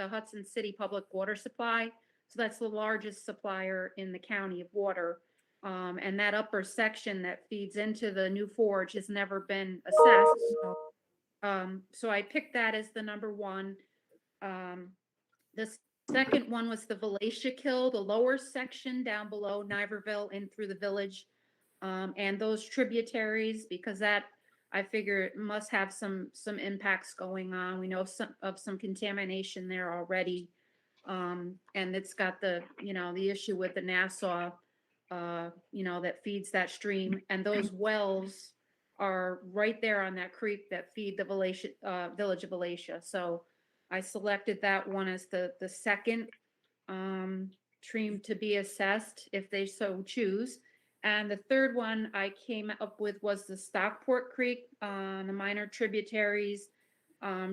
Hudson City public water supply. So that's the largest supplier in the county of water. And that upper section that feeds into the New Forge has never been assessed. So I picked that as the number 1. The second one was the Valatia Kill, the lower section down below Niverville and through the village. And those tributaries, because that, I figure it must have some impacts going on. We know of some contamination there already. And it's got the, you know, the issue with the Nassau, you know, that feeds that stream. And those wells are right there on that creek that feed the village of Valatia. So I selected that one as the second stream to be assessed if they so choose. And the third one I came up with was the Stockport Creek, the minor tributaries,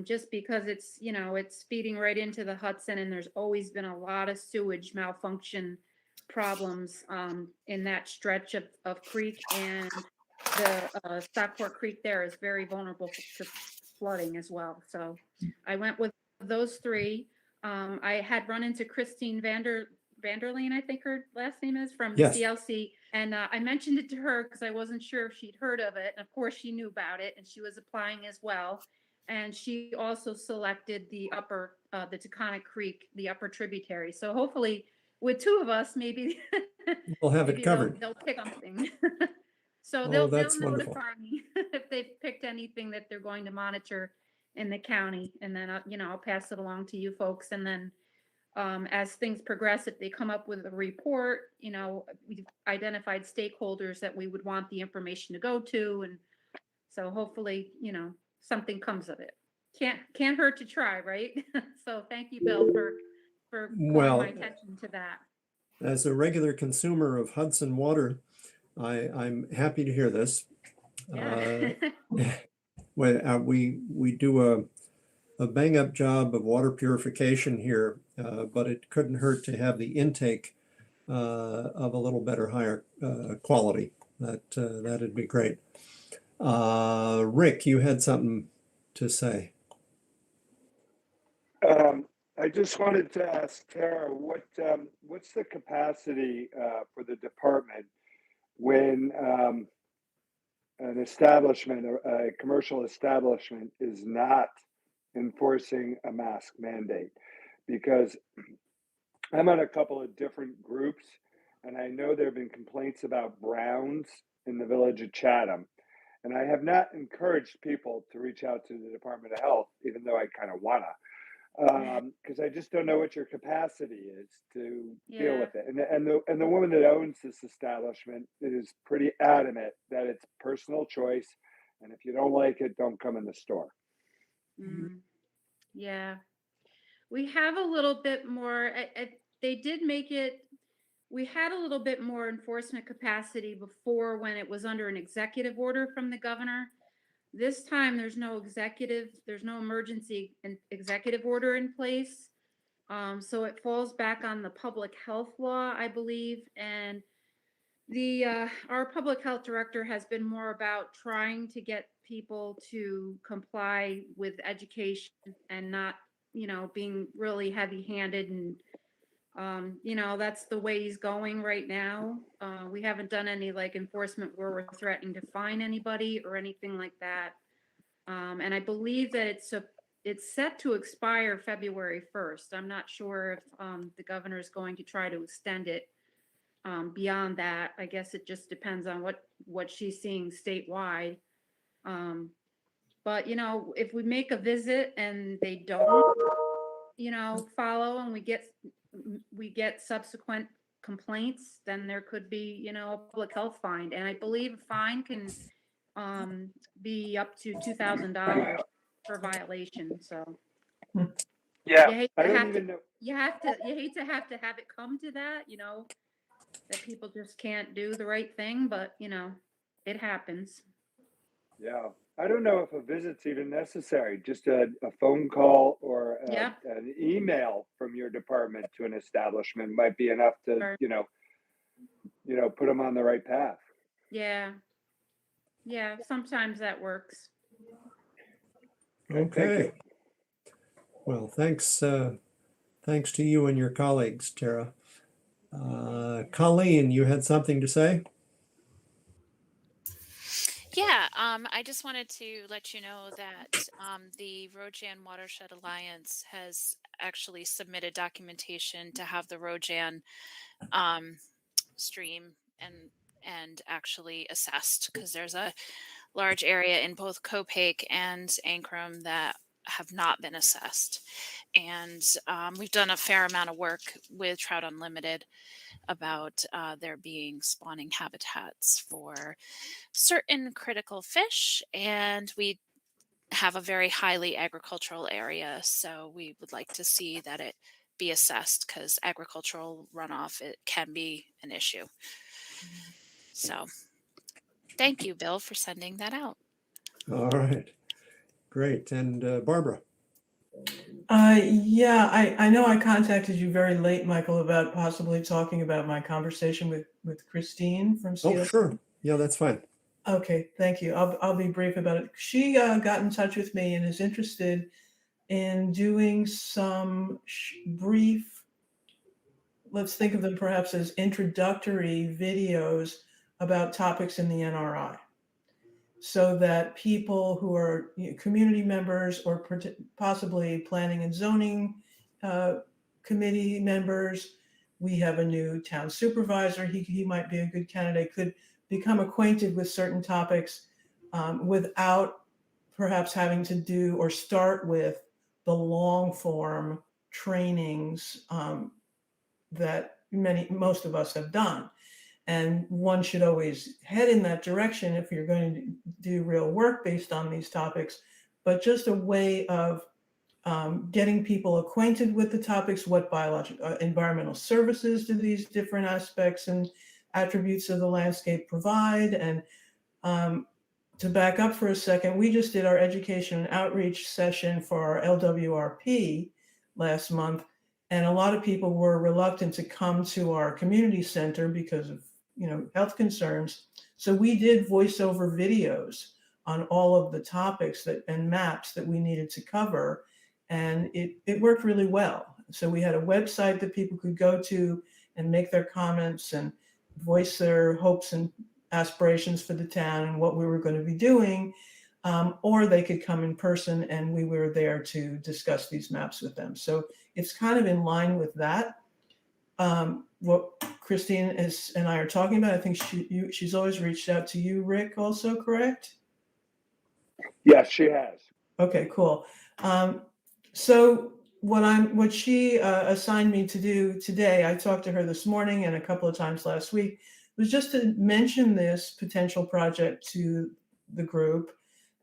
just because it's, you know, it's feeding right into the Hudson, and there's always been a lot of sewage malfunction problems in that stretch of creek. And the Stockport Creek there is very vulnerable to flooding as well. So I went with those 3. I had run into Christine Vanderleen, I think her last name is, from Yes. CLC. And I mentioned it to her because I wasn't sure if she'd heard of it. And of course, she knew about it and she was applying as well. And she also selected the Taconic Creek, the upper tributary. So hopefully, with two of us, maybe We'll have it maybe covered. they'll pick something. So Oh, they'll that's wonderful. notify me if they've picked anything that they're going to monitor in the county, and then I'll pass it along to you folks. And then as things progress, if they come up with a report, we've identified stakeholders that we would want the information to go to, and so hopefully, something comes of it. Can't hurt to try, right? So thank you, Bill, for calling Well, my attention to that. as a regular consumer of Hudson water, I'm happy to hear this. Yeah. When we do a bang up job of water purification here, but it couldn't hurt to have the intake of a little better, higher quality. That'd be great. Rick, you had something to say. I just wanted to ask Tara, what's the capacity for the department when an establishment, a commercial establishment, is not enforcing a mask mandate? Because I'm on a couple of different groups, and I know there have been complaints about Browns in the village of Chatham. And I have not encouraged people to reach out to the Department of Health, even though I kind of wanna, because I just don't know what your capacity is to deal Yeah. with it. And the woman that owns this establishment is pretty adamant that it's personal choice, and if you don't like it, don't come in the store. Yeah. We have a little bit more, they did make it, we had a little bit more enforcement capacity before when it was under an executive order from the governor. This time, there's no emergency executive order in place. So it falls back on the public health law, I believe. And our public health director has been more about trying to get people to comply with education and not, being really heavy handed. And, that's the way he's going right now. We haven't done any enforcement where we're threatening to fine anybody or anything like that. And I believe that it's set to expire February 1st. I'm not sure if the governor is going to try to extend it beyond that. I guess it just depends on what she's seeing statewide. But if we make a visit and they don't, follow, and we get subsequent complaints, then there could be, a public health fine. And I believe a fine can be up to $2,000 for violation. So Yeah, you hate I to don't have even to, know. you hate to have it come to that, that people just can't do the right thing, but it happens. Yeah, I don't know if a visit's even necessary. Just a phone call or Yeah. an email from your department to an establishment might be enough to, Sure. put them on the right path. Yeah. Sometimes that works. Thank Okay. you. Well, thanks to you and your colleagues, Tara. Colleen, you had something to say? Yeah, I just wanted to let you know that the Rojan Watershed Alliance has actually submitted documentation to have the Rojan stream and actually assessed, because there's a large area in both Copake and Ancrum that have not been assessed. And we've done a fair amount of work with Trout Unlimited about there being spawning habitats for certain critical fish, and we have a very highly agricultural area, so we would like to see that it be assessed, because agricultural runoff, it can be an issue. So thank you, Bill, for sending that out. All right, great. And Barbara? Yeah, I know I contacted you very late, Michael, about possibly talking about my conversation with Christine from Oh, CLC. sure. Yeah, that's fine. Okay, thank you. I'll be brief about it. She got in touch with me and is interested in doing some brief let's think of them perhaps as introductory videos about topics in the NRI, so that people who are community members or possibly planning and zoning committee members, we have a new town supervisor, he might be a good candidate, could become acquainted with certain topics without perhaps having to do or start with the long form trainings that most of us have done. And one should always head in that direction if you're going to do real work based on these topics, but just a way of getting people acquainted with the topics, what environmental services do these different aspects and attributes of the landscape provide. And to back up for a second, we just did our education and outreach session for our LWRP last month. And a lot of people were reluctant to come to our community center because of health concerns. So we did voiceover videos on all of the topics and maps that we needed to cover. And it worked really well. So we had a website that people could go to and make their comments and voice their hopes and aspirations for the town and what we were going to be doing. Or they could come in person and we were there to discuss these maps with them. So it's kind of in line with that. What Christine and I are talking about, I think she's always reached out to you, Rick, also, correct? Yes, she has. Okay, cool. So what she assigned me to do today, I talked to her this morning and a couple of times last week, was just to mention this potential project to the group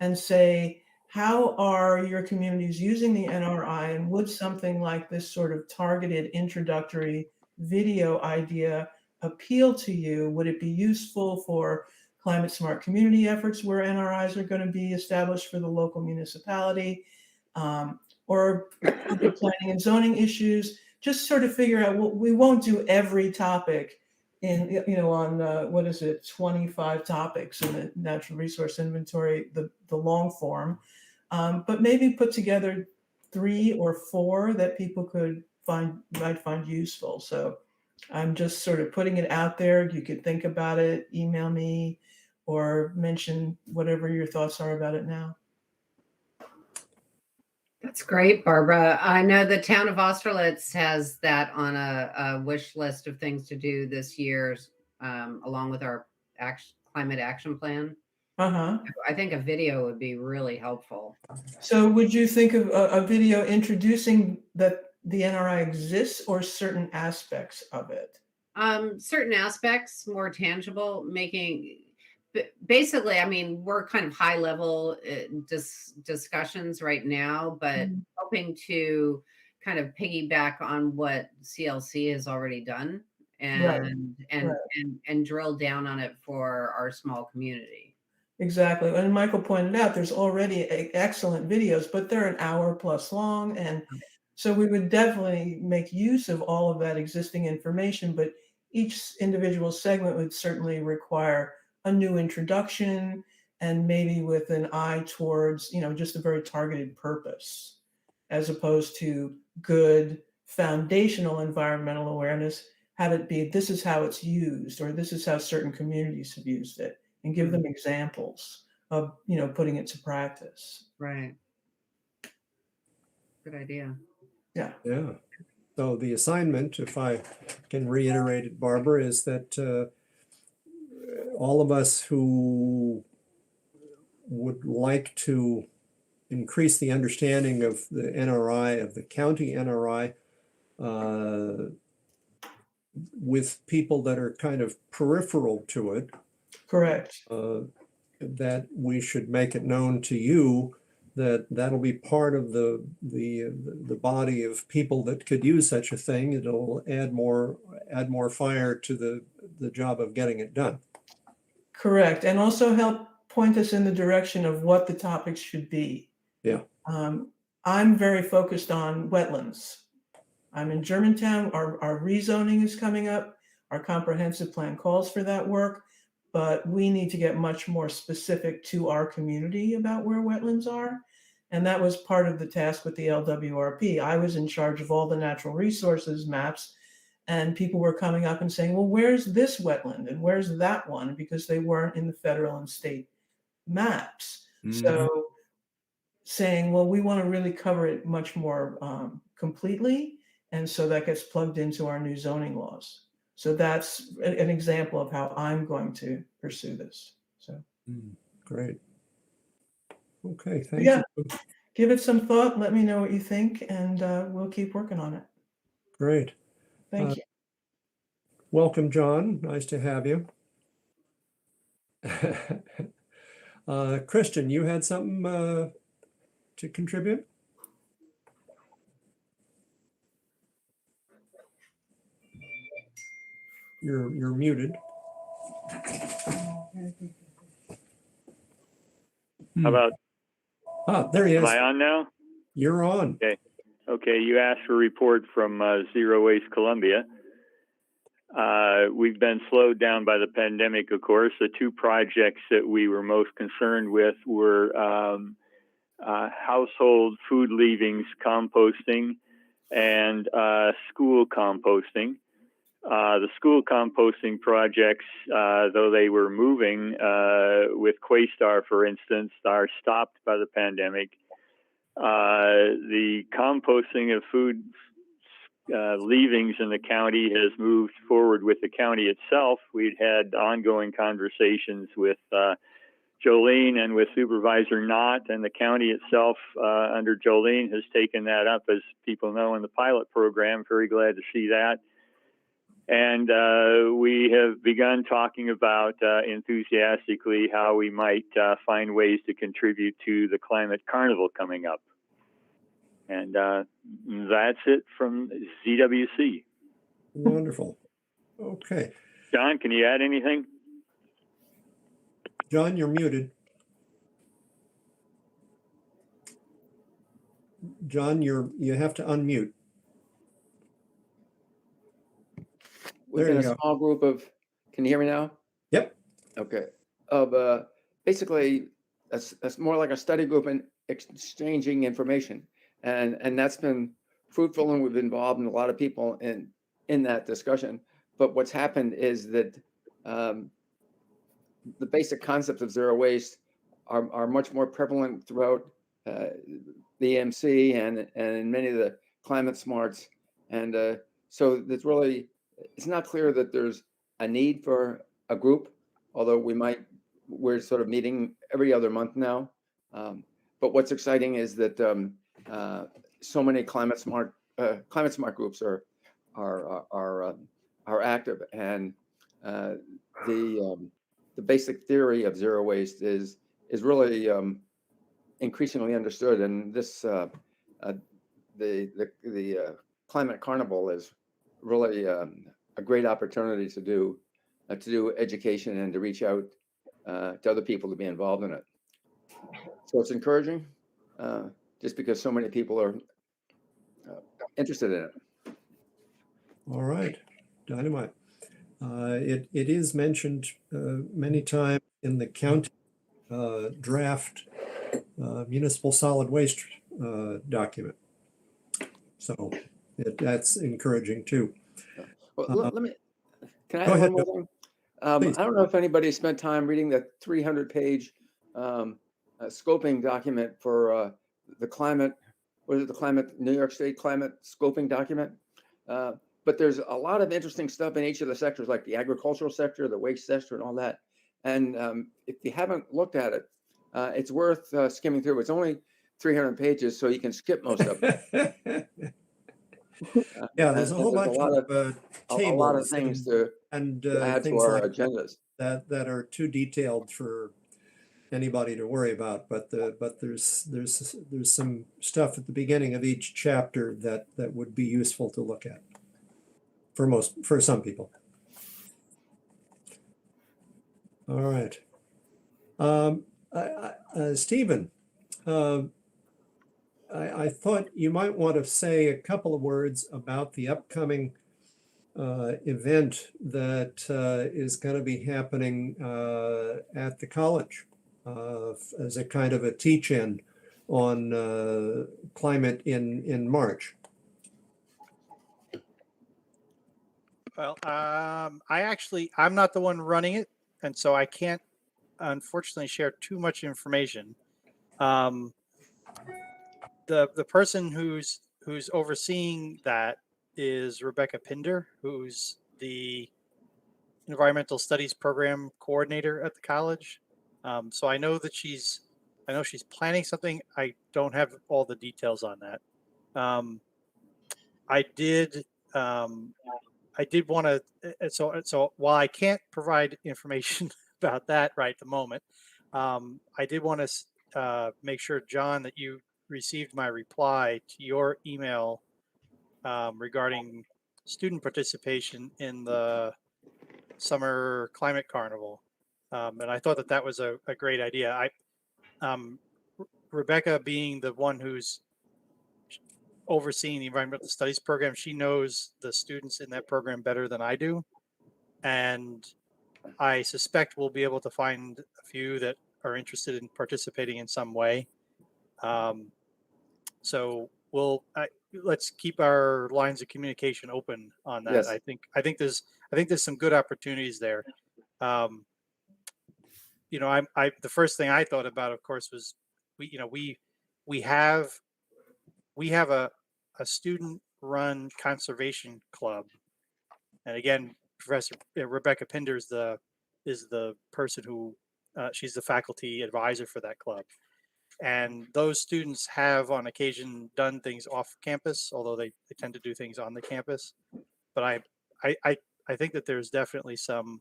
and say, how are your communities using the NRI, and would something like this sort of targeted introductory video idea appeal to you? Would it be useful for climate smart community efforts where NRIs are going to be established for the local municipality, or public planning and zoning issues? Just sort of figure out, we won't do every topic in, on what is it, 25 topics in the natural resource inventory, the long form, but maybe put together 3 or 4 that people might find useful. So I'm just sort of putting it out there. You could think about it, email me, or mention whatever your thoughts are about it now. That's great, Barbara. I know the town of Austerlitz has that on a wish list of things to do this year, along with our climate action plan. Uh-huh. I think a video would be really helpful. So would you think of a video introducing that the NRI exists, or certain aspects of it? Certain aspects, more tangible, basically, I mean, we're kind of high level discussions right now, but hoping to kind of piggyback on what CLC has already done and drill down on it for our small community. Exactly. And Michael pointed out there's already excellent videos, but they're an hour plus long. And so we would definitely make use of all of that existing information, but each individual segment would certainly require a new introduction, and maybe with an eye towards, just a very targeted purpose, as opposed to good foundational environmental awareness. Have it be, this is how it's used, or this is how certain communities have used it, and give them examples of, putting it to practice. Right. Good idea. Yeah. Yeah. So the assignment, if I can reiterate it, Barbara, is that all of us who would like to increase the understanding of the NRI, of the county NRI, with people that are kind of peripheral to it. Correct. That we should make it known to you that that'll be part of the body of people that could use such a thing. It'll add more fire to the job of getting it done. Correct. And also help point us in the direction of what the topics should be. Yeah. I'm very focused on wetlands. I'm in Germantown. Our rezoning is coming up. Our comprehensive plan calls for that work, but we need to get much more specific to our community about where wetlands are. And that was part of the task with the LWRP. I was in charge of all the natural resources maps, And people were coming up and saying, well, where's this wetland and where's that one? Because they weren't in the federal and state maps. So saying, well, we want to really cover it much more completely. And so that gets plugged into our new zoning laws. So that's an example of how I'm going to pursue this. So Great. Okay, thank yeah, you. give it some thought. Let me know what you think, and we'll keep working on it. Great. Thank you. Welcome, John. Nice to have you. Christian, you had something to contribute? You're muted. How about, there he is. am I on now? You're on. Okay, you asked for a report from Zero Waste Columbia. We've been slowed down by the pandemic, of course. The two projects that we were most concerned with were household food leavings composting and school composting. The school composting projects, though they were moving with Quastar, for instance, are stopped by the pandemic. The composting of food leavings in the county has moved forward with the county itself. We'd had ongoing conversations with Jolene and with Supervisor Knott, and the county itself under Jolene has taken that up, as people know, in the pilot program. Very glad to see that. And we have begun talking about enthusiastically how we might find ways to contribute to the Climate Carnival coming up. And that's it from ZWC. Wonderful. Okay. John, can you add anything? John, you're muted. John, you have to unmute. We've been a small group of, can you hear me now? Yep. Okay. Of basically, that's more like a study group and exchanging information. And that's been fruitful, and we've been involved in a lot of people in that discussion. But what's happened is that the basic concepts of zero waste are much more prevalent throughout the EMC and in many of the climate smarts. And so it's not clear that there's a need for a group, although we're sort of meeting every other month now. But what's exciting is that so many climate smart groups are active, and the basic theory of zero waste is really increasingly understood. And this the Climate Carnival is really a great opportunity to do education and to reach out to other people to be involved in it. So it's encouraging, just because so many people are interested in it. All right, dynamite. It is mentioned many times in the county draft municipal solid waste document. So that's encouraging too. Well, can I go add ahead, one more thing? I don't know if anybody spent time reading the 300-page scoping document for the climate, New York State climate scoping document. But there's a lot of interesting stuff in each of the sectors, like the agricultural sector, the waste sector, and all that. And if you haven't looked at it, it's worth skimming through. It's only 300 pages, so you can skip most of it. Yeah, there's a whole bunch of tables, a lot of things to add to our agendas that are too detailed for anybody to worry about. But there's some stuff at the beginning of each chapter that would be useful to look at for some people. All right, Stephen. I thought you might want to say a couple of words about the upcoming event that is going to be happening at the college as a kind of a teach-in on climate in March. Well, I'm not the one running it, and so I can't unfortunately share too much information. The person who's overseeing that is Rebecca Pinder, who's the environmental studies program coordinator at the college. So I know that she's planning something. I don't have all the details on that. I did want to, so while I can't provide information about that right at the moment, I did want to make sure, John, that you received my reply to your email regarding student participation in the Summer Climate Carnival. And I thought that was a great idea. Rebecca, being the one who's overseeing the environmental studies program, she knows the students in that program better than I do. And I suspect we'll be able to find a few that are interested in participating in some way. So let's keep our lines of communication open on that. Yes. I think there's some good opportunities there. The first thing I thought about, of course, was we have a student run conservation club. And again, Professor Rebecca Pinder is the person who she's the faculty advisor for that club. And those students have on occasion done things off campus, although they tend to do things on the campus. But I think that there's definitely some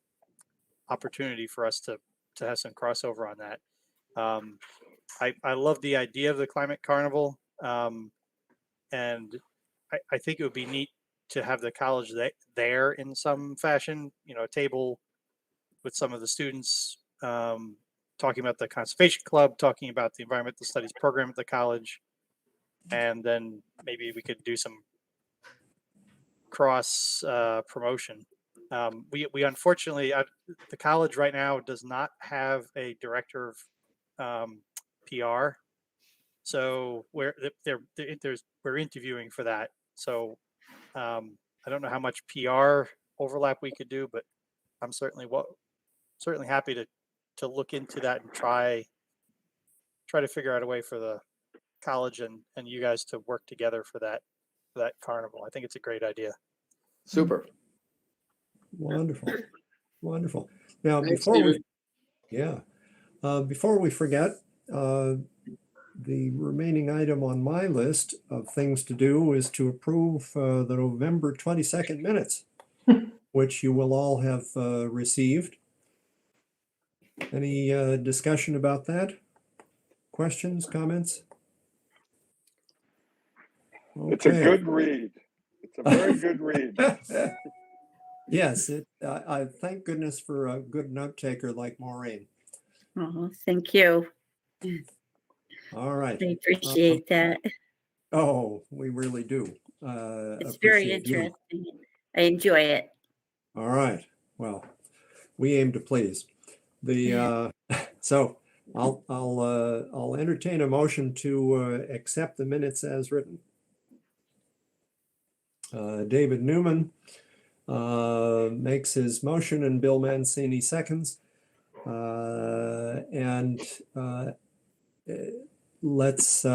opportunity for us to have some crossover on that. I love the idea of the climate carnival. And I think it would be neat to have the college there in some fashion, a table with some of the students talking about the conservation club, talking about the environmental studies program at the college. And then maybe we could do some cross promotion. We unfortunately, the college right now does not have a director of PR. So we're interviewing for that. So I don't know how much PR overlap we could do, but I'm certainly happy to look into that and try to figure out a way for the college and you guys to work together for that carnival. I think it's a great idea. Super. Wonderful. Wonderful. Now, Thanks, before we forget, the remaining item on my list of things to do is to approve the November 22nd minutes, which you will all have received. Any discussion about that? Questions, comments? Okay. It's a good read. It's a very good read. Yes, I thank goodness for a good note taker like Maureen. Oh, thank you. All right. I appreciate that. Oh, we really do. It's very interesting. I enjoy it. All right. Well, we aim to please. So I'll entertain a motion to accept the minutes as written. David Newman makes his motion and Bill Mancini seconds. And let's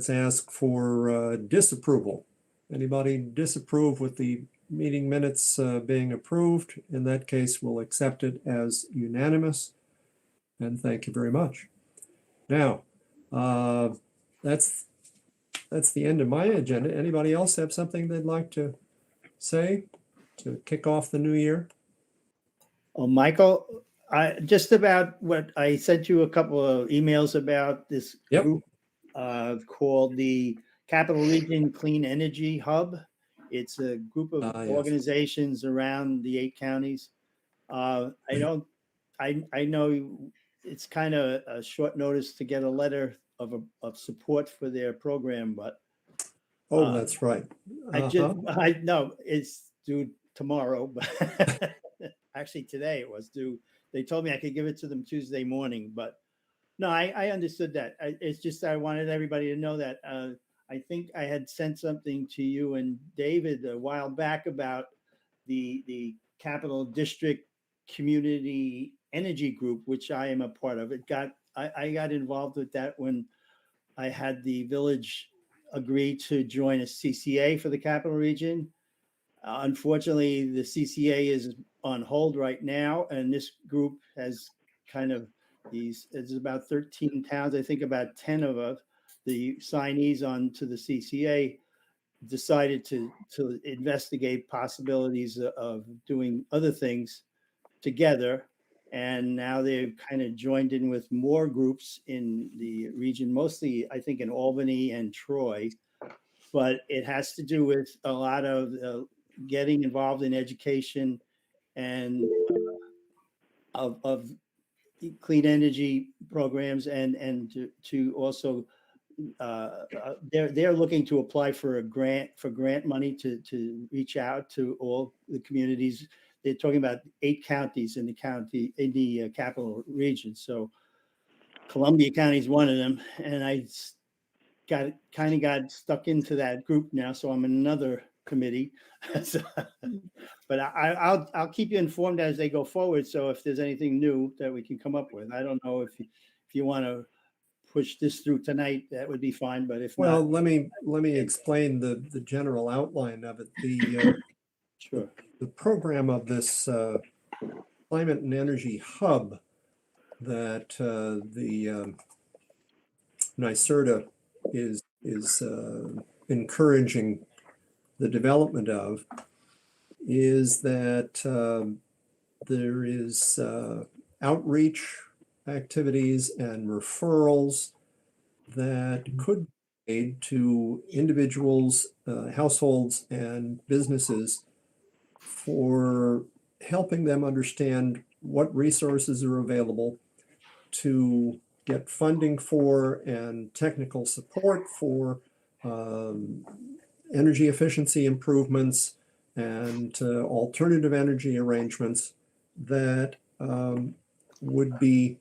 ask for disapproval. Anybody disapprove with the meeting minutes being approved? In that case, we'll accept it as unanimous. And thank you very much. Now, that's the end of my agenda. Anybody else have something they'd like to say to kick off the new year? Oh, Michael, just about what I sent you a couple of emails about this group called the Capital Region Clean Energy Hub. It's a group of organizations around the 8 counties. I know it's kind of a short notice to get a letter of support for their program, but that's right. I know it's due tomorrow, but actually today it was due. They told me I could give it to them Tuesday morning, but no, I understood that. It's just I wanted everybody to know that I think I had sent something to you and David a while back about the Capital District Community Energy Group, which I am a part of. I got involved with that when I had the village agree to join a CCA for the capital region. Unfortunately, the CCA is on hold right now, and this group has kind of it's about 13 towns. I think about 10 of the signees on to the CCA decided to investigate possibilities of doing other things together. And now they've kind of joined in with more groups in the region, mostly I think in Albany and Troy. But it has to do with a lot of getting involved in education and of clean energy programs, and to also they're looking to apply for grant money to reach out to all the communities. They're talking about 8 counties in the capital region. So Columbia County is one of them, and I got stuck into that group now. So I'm in another committee. But I'll keep you informed as they go forward. So if there's anything new that we can come up with, I don't know if you want to push this through tonight, that would be fine. But if Well, not, let me explain the general outline of it. Sure. The program of this climate and energy hub that the NYSERDA is encouraging the development of is that there is outreach activities and referrals that could be made to individuals, households, and businesses for helping them understand what resources are available to get funding for and technical support for energy efficiency improvements and alternative energy arrangements that would be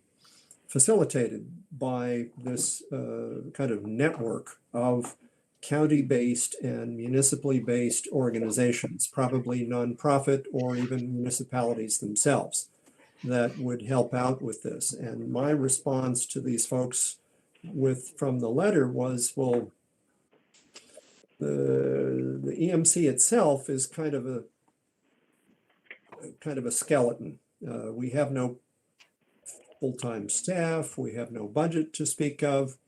facilitated by this kind of network of county-based and municipally based organizations, probably nonprofit or even municipalities themselves, that would help out with this. And my response to these folks from the letter was, well, the EMC itself is kind of a skeleton. We have no full-time staff. We have no budget to speak of.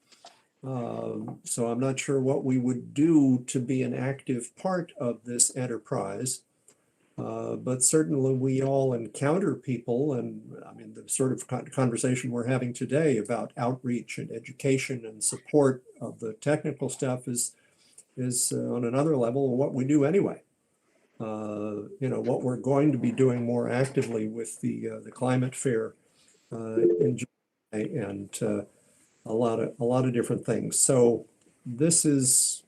So I'm not sure what we would do to be an active part of this enterprise. But certainly we all encounter people, and I mean, the sort of conversation we're having today about outreach and education and support of the technical stuff is on another level of what we do anyway. What we're going to be doing more actively with the climate fair in July, and a lot of different things. So this is,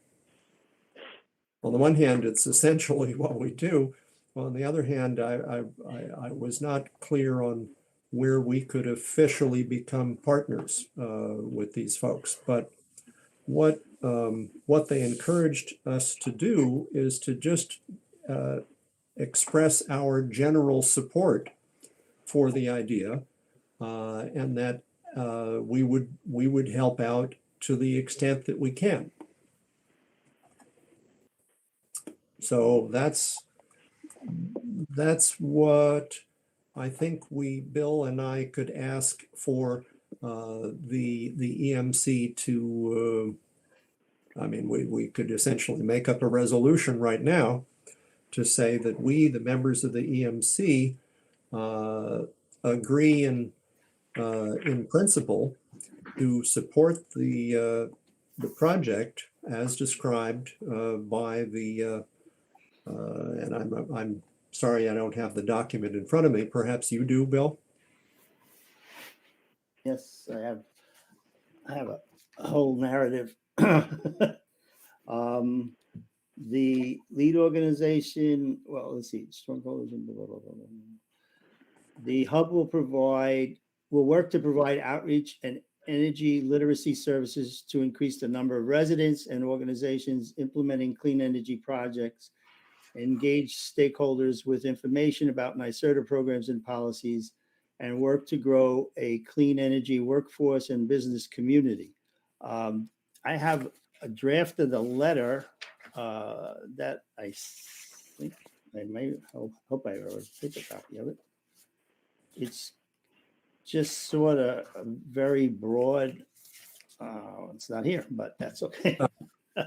on the one hand, it's essentially what we do. On the other hand, I was not clear on where we could officially become partners with these folks. But what they encouraged us to do is to just express our general support for the idea, and that we would help out to the extent that we can. So that's what I think Bill and I could ask for the EMC to. I mean, we could essentially make up a resolution right now to say that we, the members of the EMC, agree in principle to support the project as described by the. And I'm sorry I don't have the document in front of me. Perhaps you do, Bill? Yes, I have a whole narrative. The lead organization, well, let's see, the hub will work to provide outreach and energy literacy services to increase the number of residents and organizations implementing clean energy projects, engage stakeholders with information about NYSERDA programs and policies, and work to grow a clean energy workforce and business community. I have a draft of the letter that I think I may hope I already take a copy of it. It's just sort of very broad. It's not here, but that's okay.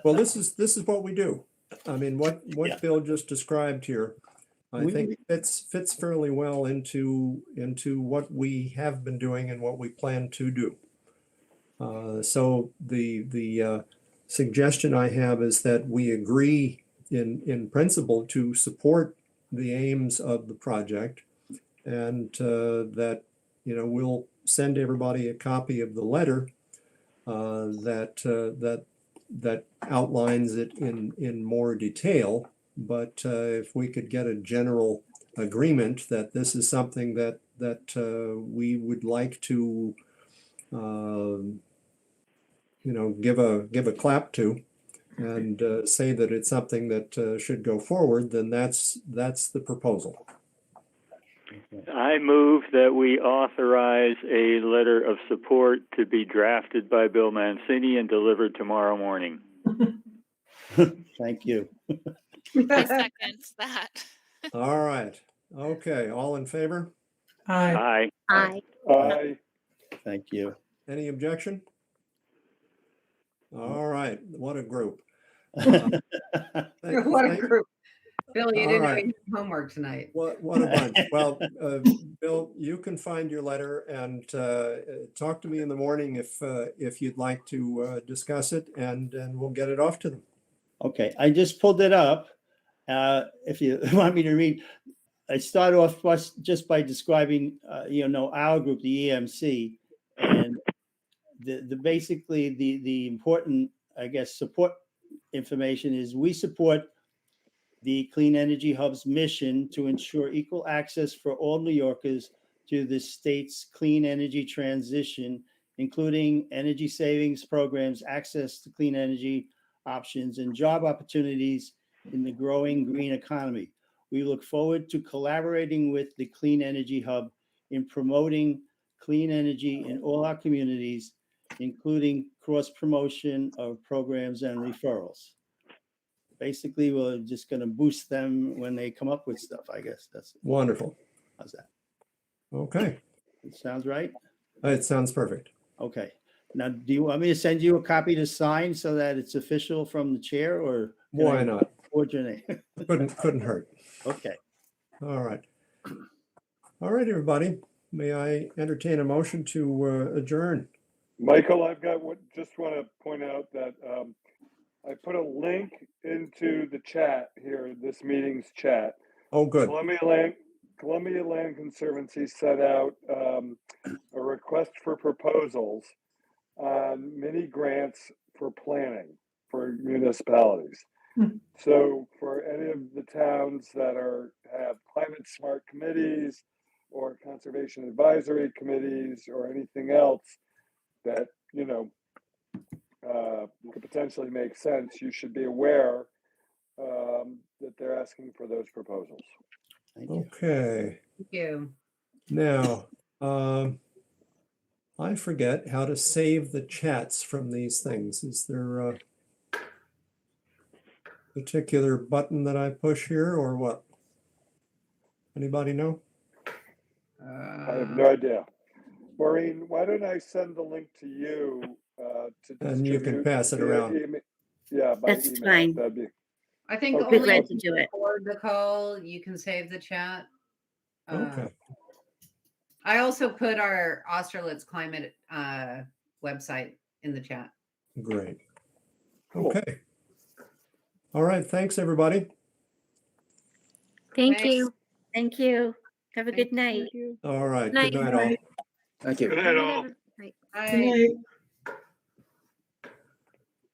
Well, this is what we do. I mean, what Yeah. Bill just described here, I We- think fits fairly well into what we have been doing and what we plan to do. So the suggestion I have is that we agree in principle to support the aims of the project, and that we'll send everybody a copy of the letter that outlines it in more detail. But if we could get a general agreement that this is something that we would like to give a clap to, and say that it's something that should go forward, then that's the proposal. I move that we authorize a letter of support to be drafted by Bill Mancini and delivered tomorrow morning. Thank you. I second that. All right. Okay. All in favor? Aye. Aye. Aye. Thank you. Any objection? All right. What a group. What a Thank- group. Bill, you All didn't right. have any homework tonight. What a bunch. Well, Bill, you can find your letter and talk to me in the morning if you'd like to discuss it, and we'll get it off to them. Okay, I just pulled it up. If you want me to read, I start off just by describing, our group, the EMC, and basically the important, I guess, support information is we support the Clean Energy Hub's mission to ensure equal access for all New Yorkers to the state's clean energy transition, including energy savings programs, access to clean energy options, and job opportunities in the growing green economy. We look forward to collaborating with the Clean Energy Hub in promoting clean energy in all our communities, including cross-promotion of programs and referrals. Basically, we're just going to boost them when they come up with stuff, I guess. That's Wonderful. How's that? Okay. It sounds right? It sounds perfect. Okay. Now, do you want me to send you a copy to sign so that it's official from the chair, or can Why I not? forge your name? Couldn't hurt. Okay. All right. All right, everybody. May I entertain a motion to adjourn? Michael, I've got just want to point out that I put a link into the chat here, this meeting's chat. Oh, good. Columbia Land Conservancy set out a request for proposals on mini grants for planning for municipalities. So for any of the towns that have climate smart committees or conservation advisory committees or anything else that, could potentially make sense, you should be aware that they're asking for those proposals. Okay. Thank you. Now, I forget how to save the chats from these things. Is there a particular button that I push here, or what? Anybody know? I have no idea. Maureen, why don't I send the link to you to And you can distribute pass it via around. Yeah, by That's email. fine. That'd be I think Okay. Be only glad if to you do it. record the call, you can save the chat. Okay. I also put our Austerlitz climate website in the chat. Great. Cool. Okay. All right. Thanks, everybody. Thank Thanks. you. Thank you. Have a good night. All right. Night. Good night, all. Thank you. Good night, all. Bye. Good night.